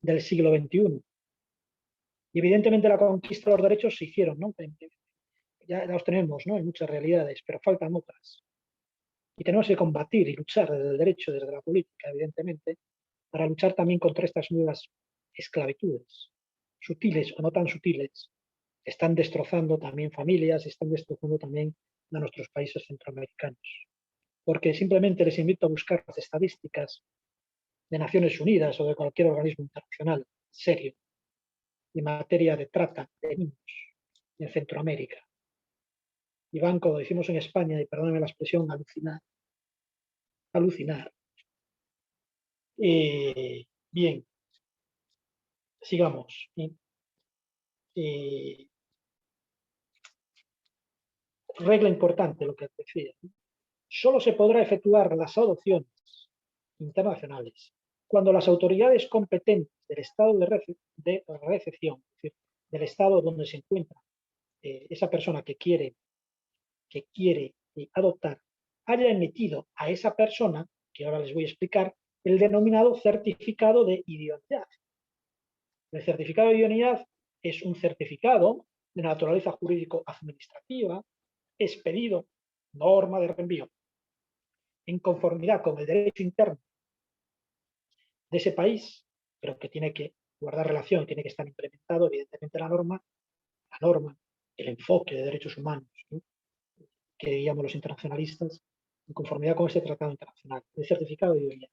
del siglo XXI. Y evidentemente la conquista de los derechos se hicieron, ¿no? Ya los tenemos, ¿no? En muchas realidades, pero faltan otras. Y tenemos que combatir y luchar desde el derecho, desde la política, evidentemente, para luchar también contra estas nuevas esclavitudes, sutiles o no tan sutiles, están destrozando también familias, están destrozando también a nuestros países centroamericanos. Porque simplemente les invito a buscar las estadísticas de Naciones Unidas o de cualquier organismo internacional serio en materia de trata de niños en Centroamérica. Y van, como decimos en España, y perdónenme la expresión, alucinar. Alucinar. Bien, sigamos. Regla importante lo que decía. Solo se podrá efectuar las adopciones internacionales cuando las autoridades competentes del estado de recepción, es decir, del estado donde se encuentra esa persona que quiere adoptar, haya emitido a esa persona, que ahora les voy a explicar, el denominado certificado de idoneidad. El certificado de idoneidad es un certificado de naturaleza jurídico-administrativa expedido, norma de reenvío, en conformidad con el derecho interno de ese país, pero que tiene que guardar relación, tiene que estar implementado, evidentemente, la norma, el enfoque de derechos humanos, ¿no?, que diríamos los internacionalistas, en conformidad con ese tratado internacional, de certificado de idoneidad.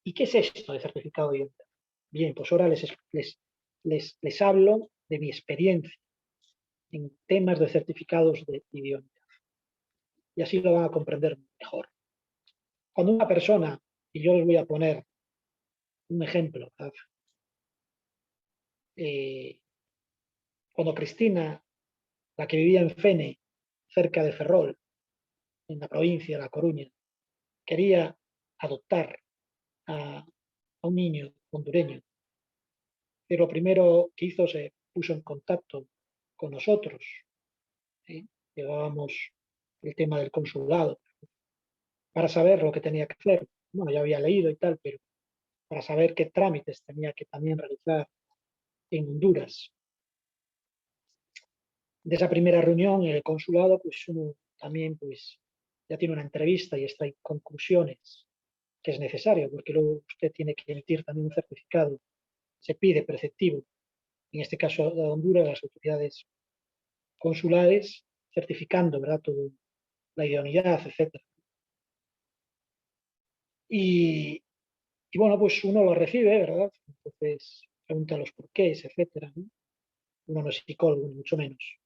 ¿Y qué es esto de certificado de idoneidad? Bien, pues ahora les hablo de mi experiencia en temas de certificados de idoneidad. Y así lo van a comprender mejor. Cuando una persona, y yo les voy a poner un ejemplo, cuando Cristina, la que vivía en Fene, cerca de Ferrol, en la provincia de La Coruña, quería adoptar a un niño hondureño, pero lo primero que hizo, se puso en contacto con nosotros, ¿sí? Llevábamos el tema del consulado, para saber lo que tenía que hacer. Bueno, ya había leído y tal, pero para saber qué trámites tenía que también realizar en Honduras. De esa primera reunión en el consulado, pues uno también pues ya tiene una entrevista y extrae conclusiones, que es necesario, porque luego usted tiene que emitir también un certificado, se pide preceptivo, en este caso de Honduras, las autoridades consulares, certificando, ¿verdad?, todo, la idoneidad, etc. Y bueno, pues uno lo recibe, ¿verdad? Entonces pregunta los porqués, etc., ¿no? Uno no es psicólogo, ni mucho menos.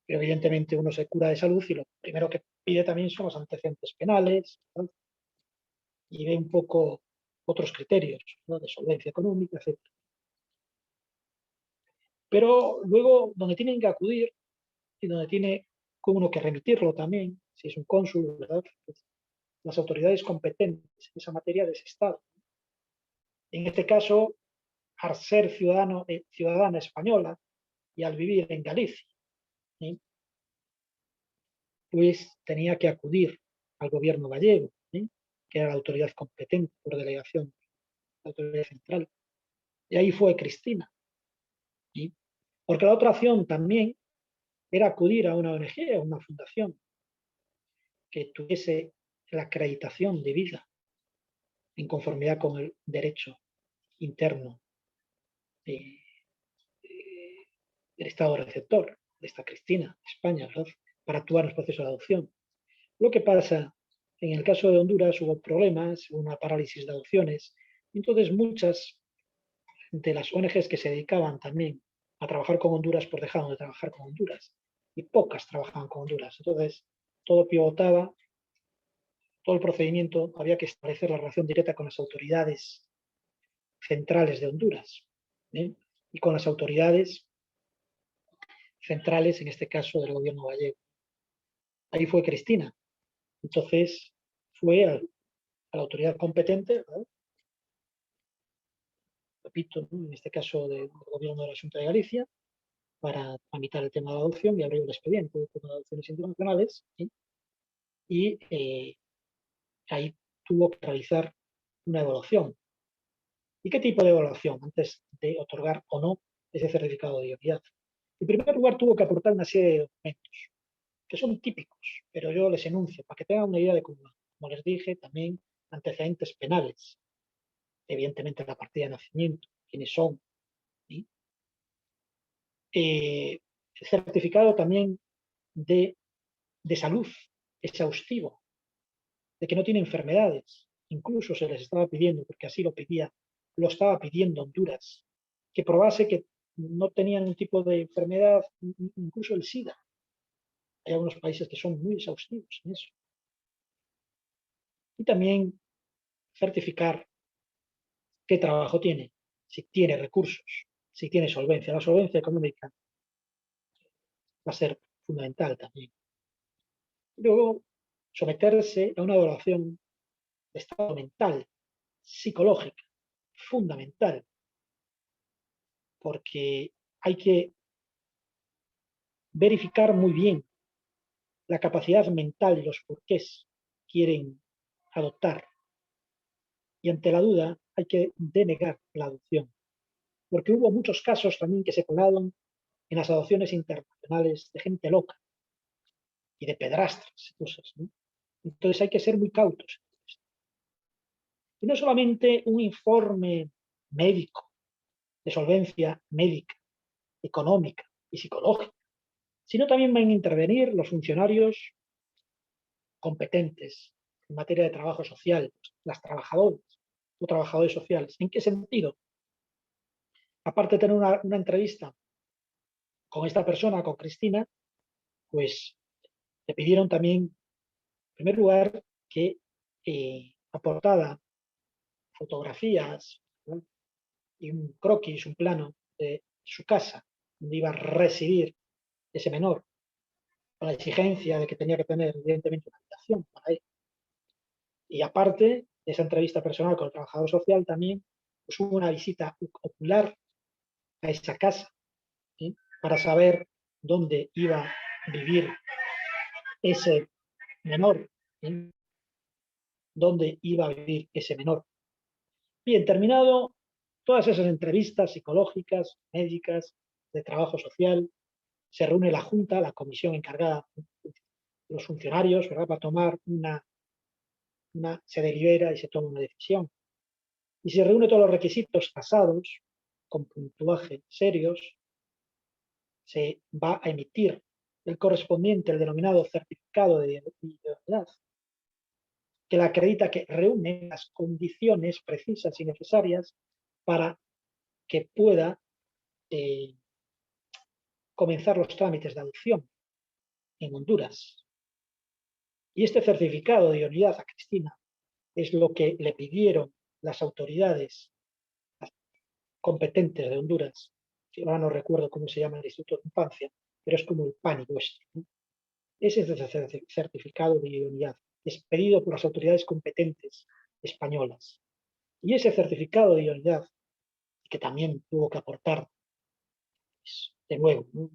Pero evidentemente uno se cura de salud y lo primero que pide también son los antecedentes penales, ¿no?, y ve un poco otros criterios, ¿no?, de solvencia económica, etc. Pero luego, donde tienen que acudir y donde tiene uno que remitirlo también, si es un cónsul, ¿verdad?, pues las autoridades competentes en esa materia de ese Estado. En este caso, al ser ciudadana española y al vivir en Galicia, ¿sí?, pues tenía que acudir al gobierno gallego, ¿sí?, que era la autoridad competente por delegación, la autoridad central. Y ahí fue Cristina, ¿sí? Porque la otra opción también era acudir a una ONG, a una fundación, que tuviese la acreditación debida en conformidad con el derecho interno de, del Estado receptor, de esta Cristina, España, ¿verdad?, para actuar en el proceso de adopción. Lo que pasa, en el caso de Honduras hubo problemas, una parálisis de adopciones, y entonces muchas de las ONGs que se dedicaban también a trabajar con Honduras, pues dejaron de trabajar con Honduras, y pocas trabajaban con Honduras. Entonces, todo pivotaba, todo el procedimiento, había que establecer la relación directa con las autoridades centrales de Honduras, ¿eh?, y con las autoridades centrales, en este caso del gobierno gallego. Ahí fue Cristina. Entonces, fue a la autoridad competente, ¿verdad?, repito, ¿no?, en este caso del gobierno de la Xunta de Galicia, para tramitar el tema de adopción y abrir el expediente de tema de adopciones internacionales, ¿sí?, y ahí tuvo que realizar una evaluación. ¿Y qué tipo de evaluación antes de otorgar o no ese certificado de idoneidad? En primer lugar, tuvo que aportar una serie de documentos que son típicos, pero yo les enuncio para que tengan una idea de cómo, como les dije, también antecedentes penales, evidentemente la partida de nacimiento, quiénes son, ¿sí? Certificado también de salud exhaustivo, de que no tiene enfermedades. Incluso se les estaba pidiendo, porque así lo estaba pidiendo Honduras, que probase que no tenían ningún tipo de enfermedad, incluso el SIDA. Hay algunos países que son muy exhaustivos en eso. Y también certificar qué trabajo tiene, si tiene recursos, si tiene solvencia. La solvencia económica va a ser fundamental también. Luego, someterse a una evaluación de estado mental, psicológica, fundamental, porque hay que verificar muy bien la capacidad mental y los porqués quieren adoptar. Y ante la duda hay que denegar la adopción, porque hubo muchos casos también que se colaron en las adopciones internacionales de gente loca y de pedrastras y cosas, ¿no? Entonces hay que ser muy cautos. Y no solamente un informe médico de solvencia médica, económica y psicológica, sino también van a intervenir los funcionarios competentes en materia de trabajo social, las trabajadoras o trabajadores sociales. ¿En qué sentido? Aparte de tener una entrevista con esta persona, con Cristina, pues le pidieron también, en primer lugar, que aportara fotografías, ¿no? Y un croquis, un plano de su casa, donde iba a residir ese menor, con la exigencia de que tenía que tener, evidentemente, una habitación para él. Y aparte de esa entrevista personal con el trabajador social, también pues, hubo una visita ocular a esa casa, ¿sí? Para saber dónde iba a vivir ese menor, ¿sí? Dónde iba a vivir ese menor. Bien, terminado todas esas entrevistas psicológicas, médicas, de trabajo social, se reúne la Junta, la comisión encargada, los funcionarios, ¿verdad? Para tomar se delibera y se toma una decisión. Y se reúne todos los requisitos tasados, con puntuaje serios, se va a emitir el correspondiente, el denominado certificado de idoneidad, que la acredita que reúne las condiciones precisas y necesarias para que pueda comenzar los trámites de adopción en Honduras. Y este certificado de idoneidad a Cristina es lo que le pidieron las autoridades competentes de Honduras. Ahora no recuerdo cómo se llama el Instituto de Infancia, pero es como el PANI vuestro, ¿no? Ese certificado de idoneidad es pedido por las autoridades competentes españolas. Y ese certificado de idoneidad, que también tuvo que aportar, pues, de nuevo, ¿no?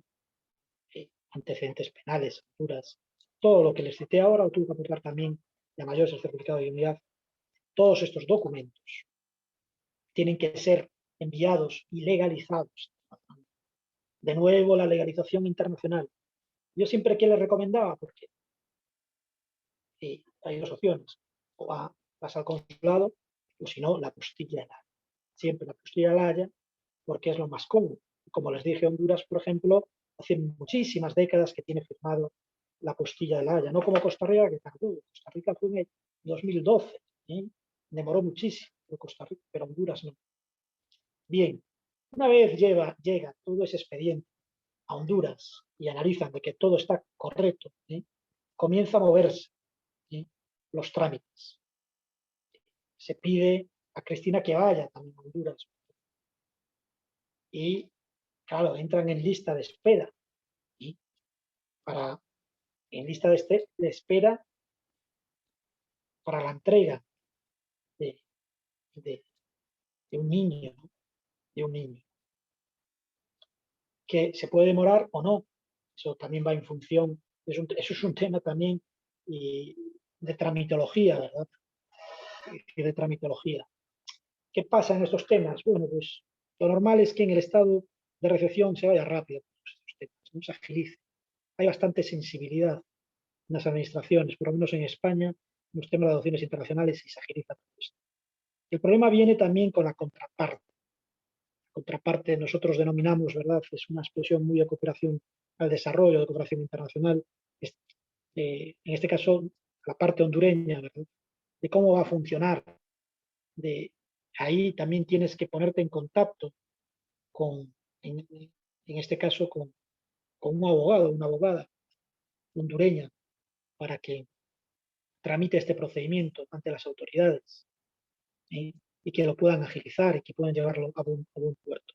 Antecedentes penales, Honduras, todo lo que les cité ahora, lo tuvo que aportar también la mayor certificado de idoneidad. Todos estos documentos tienen que ser enviados y legalizados. De nuevo, la legalización internacional. Yo siempre que les recomendaba, porque hay dos opciones, o vas al consulado, o si no, la apostilla de la Haya. Siempre la apostilla de la Haya, porque es lo más cómodo. Como les dije, Honduras, por ejemplo, hace muchísimas décadas que tiene firmado la apostilla de la Haya, no como Costa Rica, que tardó. Costa Rica fue en el 2012, ¿eh? Demoró muchísimo, Costa Rica, pero Honduras no. Bien, una vez llega todo ese expediente a Honduras y analizan de que todo está correcto, ¿sí? Comienza a moverse, ¿sí? Los trámites. Se pide a Cristina que vaya también a Honduras. Y, claro, entran en lista de espera. ¿Sí? En lista de espera para la entrega de, de, de un niño, ¿no? De un niño. Que se puede demorar o no. Eso también va en función, eso es un tema también de tramitología, ¿verdad? De tramitología. ¿Qué pasa en estos temas? Bueno, pues lo normal es que en el estado de recepción se vaya rápido, no se agilice. Hay bastante sensibilidad en las administraciones, por lo menos en España, en los temas de adopciones internacionales y se agiliza todo esto. El problema viene también con la contraparte. La contraparte nosotros denominamos, ¿verdad? Es una expresión muy de cooperación al desarrollo, de cooperación internacional. En este caso, la parte hondureña, ¿verdad? De cómo va a funcionar. Ahí también tienes que ponerte en contacto en este caso, con un abogado, una abogada hondureña, para que tramite este procedimiento ante las autoridades, ¿sí? Y que lo puedan agilizar y que puedan llevarlo a buen puerto.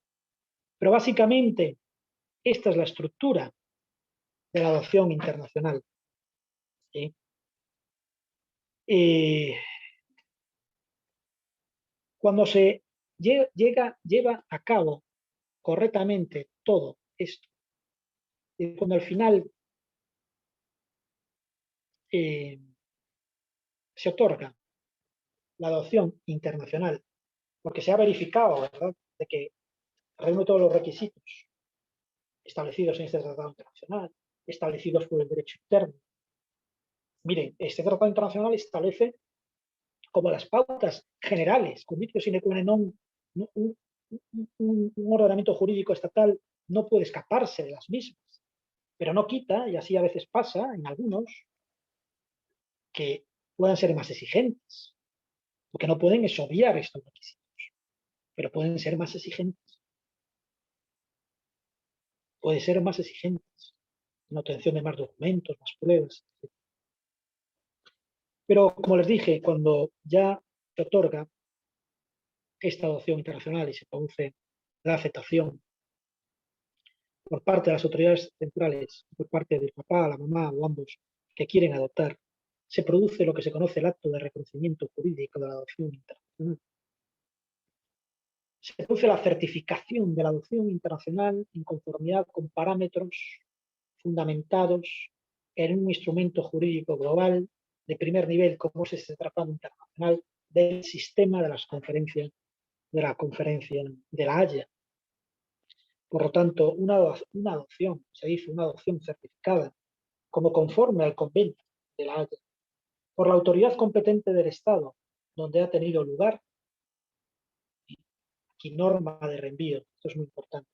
Pero básicamente, esta es la estructura de la adopción internacional, ¿sí? Cuando se lleva a cabo correctamente todo esto, cuando al final se otorga la adopción internacional, porque se ha verificado, ¿verdad?, de que reúne todos los requisitos establecidos en este tratado internacional, establecidos por el derecho interno. Miren, este tratado internacional establece como las pautas generales, condicio sine qua non, un ordenamiento jurídico estatal no puede escaparse de las mismas, pero no quita, y así a veces pasa en algunos, que puedan ser más exigentes. Lo que no pueden es obviar estos requisitos, pero pueden ser más exigentes. Puede ser más exigentes en obtención de más documentos, más pruebas, etc. Pero, como les dije, cuando ya se otorga esta adopción internacional y se produce la aceptación por parte de las autoridades centrales, por parte del papá, la mamá o ambos que quieren adoptar, se produce lo que se conoce el acto de reconocimiento jurídico de la adopción internacional. Se produce la certificación de la adopción internacional en conformidad con parámetros fundamentados en un instrumento jurídico global de primer nivel, como es este Tratado Internacional del Sistema de las Conferencias de la Conferencia de la Haya. Por lo tanto, una adopción, se dice una adopción certificada, como conforme al Convenio de la Haya, por la autoridad competente del Estado donde ha tenido lugar, aquí norma de reenvío, esto es muy importante,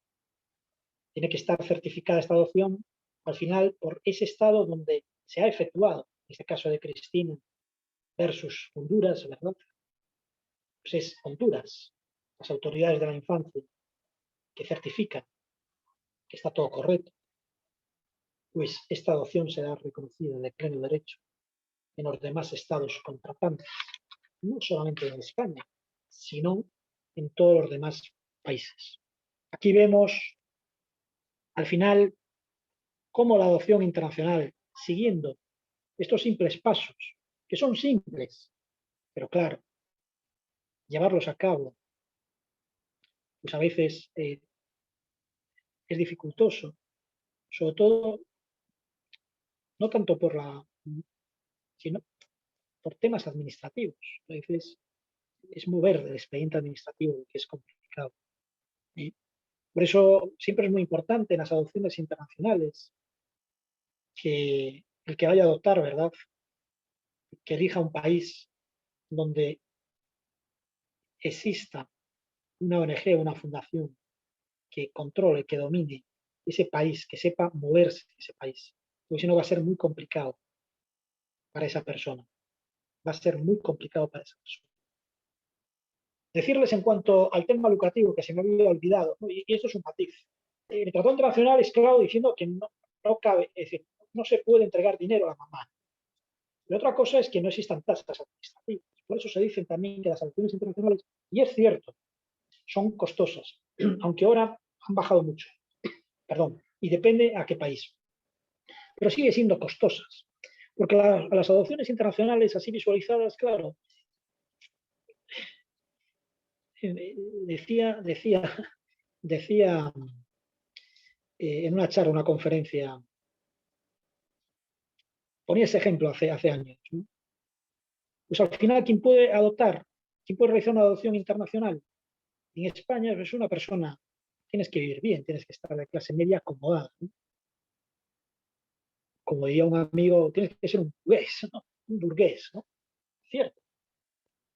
tiene que estar certificada esta adopción al final por ese Estado donde se ha efectuado, en este caso de Cristina versus Honduras, ¿verdad? Pues es Honduras, las autoridades de la infancia que certifican que está todo correcto, pues esta adopción será reconocida de pleno derecho en los demás estados contratantes, no solamente en España, sino en todos los demás países. Aquí vemos, al final, cómo la adopción internacional, siguiendo estos simples pasos, que son simples, pero claro, llevarlos a cabo, pues a veces es dificultoso, sobre todo, no tanto por sino por temas administrativos. A veces es mover el expediente administrativo, que es complicado. ¿Sí? Por eso siempre es muy importante en las adopciones internacionales que el que vaya a adoptar, ¿verdad?, que elija un país donde exista una ONG, una fundación que controle, que domine ese país, que sepa moverse en ese país. Porque si no va a ser muy complicado para esa persona. Va a ser muy complicado para esa persona. Decirles en cuanto al tema educativo, que se me había olvidado, ¿no? Y esto es un matiz. El Tratado Internacional es claro diciendo que no cabe, es decir, no se puede entregar dinero a la mamá. Y otra cosa es que no existan tasas administrativas. Por eso se dicen también que las adopciones internacionales, y es cierto, son costosas, aunque ahora han bajado mucho. Perdón, y depende a qué país. Pero sigue siendo costosas. Porque las adopciones internacionales así visualizadas, claro, decía en una charla, una conferencia, ponía ese ejemplo hace años, ¿no? Pues al final quien puede adoptar, quien puede realizar una adopción internacional en España es una persona, tienes que vivir bien, tienes que estar de clase media acomodada, ¿no? Como diría un amigo, tienes que ser un burgués, ¿no? Un burgués, ¿no? Cierto,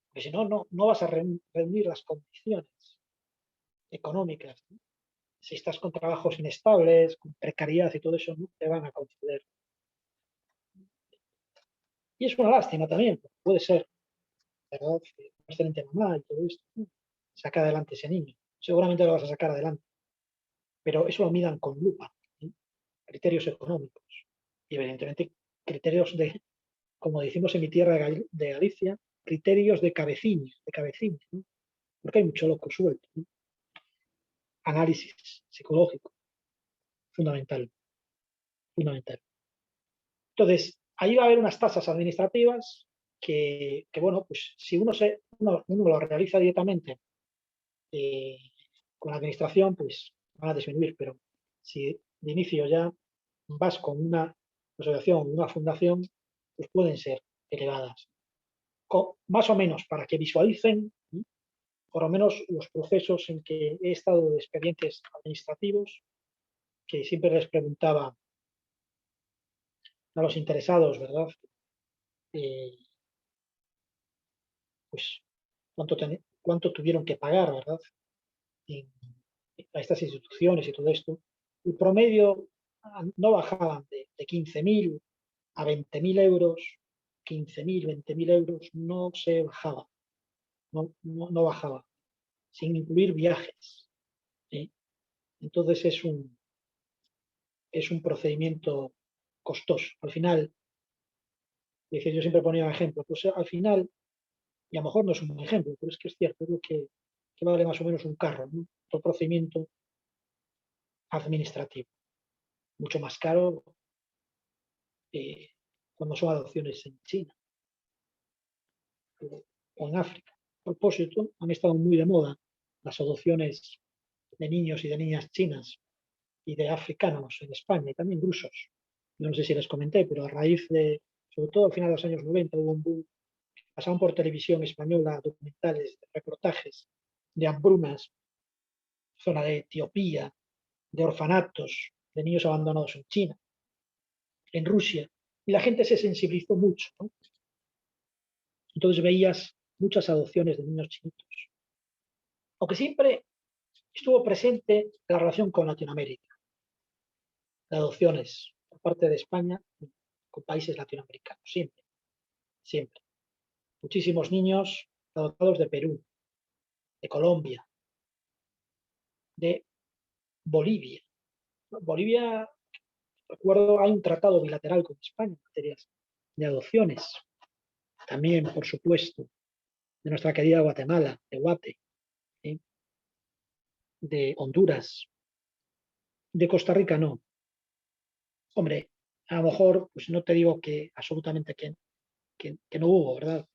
porque si no, no vas a reunir las condiciones económicas, ¿no? Si estás con trabajos inestables, con precariedad y todo eso, no te van a conceder. Y es una lástima también, porque puede ser, ¿verdad?, una excelente mamá y todo esto, ¿no? Saca adelante ese niño. Seguramente lo vas a sacar adelante, pero eso lo midan con lupa, ¿sí? Criterios económicos y evidentemente criterios de, como decimos en mi tierra de Galicia, criterios de cabeciña, ¿no? Porque hay mucho loco suelto, ¿no? Análisis psicológico, fundamental, fundamental. Entonces, ahí va a haber unas tasas administrativas bueno, pues si uno lo realiza directamente con la administración, pues van a disminuir, pero si de inicio ya vas con una asociación, una fundación, pues pueden ser elevadas. Más o menos para que visualicen, ¿sí?, por lo menos los procesos en que he estado de expedientes administrativos, que siempre les preguntaba a los interesados, ¿verdad?, eh, pues cuánto tuvieron que pagar, ¿verdad? a estas instituciones y todo esto, el promedio no bajaban de 15.000 a 20.000 euros, 15.000, 20.000 euros, no se bajaba, no bajaba, sin incluir viajes. Entonces es un procedimiento costoso. Al final, yo siempre ponía un ejemplo, pues al final, y a lo mejor no es un buen ejemplo, pero es que es cierto, es lo que vale más o menos un carro, ¿no? Todo procedimiento administrativo. Mucho más caro cuando son adopciones en China o en África. A propósito, han estado muy de moda las adopciones de niños y de niñas chinas y de africanos en España y también rusos. No sé si les comenté, pero a raíz de, sobre todo al final de los años 90, hubo un boom. Pasaban por televisión española documentales, reportajes de hambrunas, zona de Etiopía, de orfanatos, de niños abandonados en China, en Rusia, y la gente se sensibilizó mucho, ¿no? Entonces veías muchas adopciones de niños chinitos. Aunque siempre estuvo presente la relación con Latinoamérica, de adopciones por parte de España con países latinoamericanos, siempre, siempre. Muchísimos niños adoptados de Perú, de Colombia, de Bolivia. Bolivia, recuerdo, hay un tratado bilateral con España en materias de adopciones. También, por supuesto, de nuestra querida Guatemala, de Guate, ¿sí? De Honduras, de Costa Rica no. Hombre, a lo mejor, pues no te digo que absolutamente que no hubo, ¿verdad?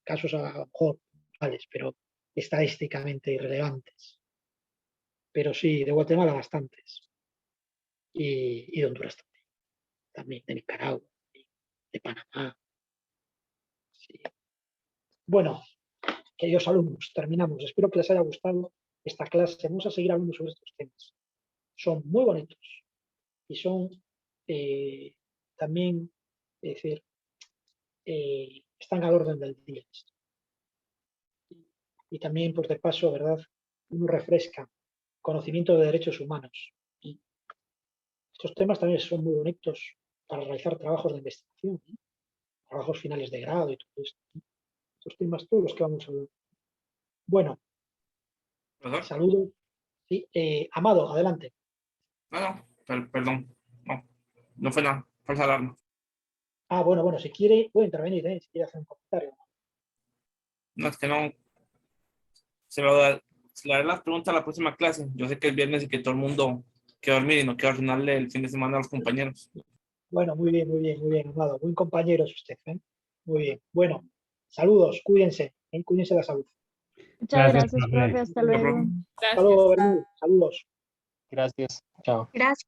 Casos a lo mejor tales, pero estadísticamente irrelevantes. Pero sí, de Guatemala bastantes. Y de Honduras también. También de Nicaragua, de Panamá. Sí. Bueno, queridos alumnos, terminamos. Espero que les haya gustado esta clase. Vamos a seguir hablando sobre estos temas. Son muy bonitos y son también, es decir, están al orden del día. Y también, por de paso, ¿verdad? Uno refresca conocimiento de derechos humanos. Y estos temas también son muy bonitos para realizar trabajos de investigación, trabajos finales de grado y todo esto. Estos temas, todos los que vamos a hablar. Bueno, saludos. Sí, Amado, adelante. Perdón. No fue nada. Falsa alarma. Bueno, si quiere, puede intervenir, si quiere hacer un comentario. No, es que no. Se lo daré las preguntas a la próxima clase. Yo sé que es viernes y que todo el mundo quiere dormir y no quiero arruinarle el fin de semana a los compañeros. Bueno, muy bien, Amado. Buen compañero es usted, ¿eh? Muy bien. Bueno, saludos, cuídense, cuídense de la salud. Muchas Gracias, gracias, profe. profe. Hasta luego. Hasta luego, Bernal. Saludos. Gracias. Chao. Gracias.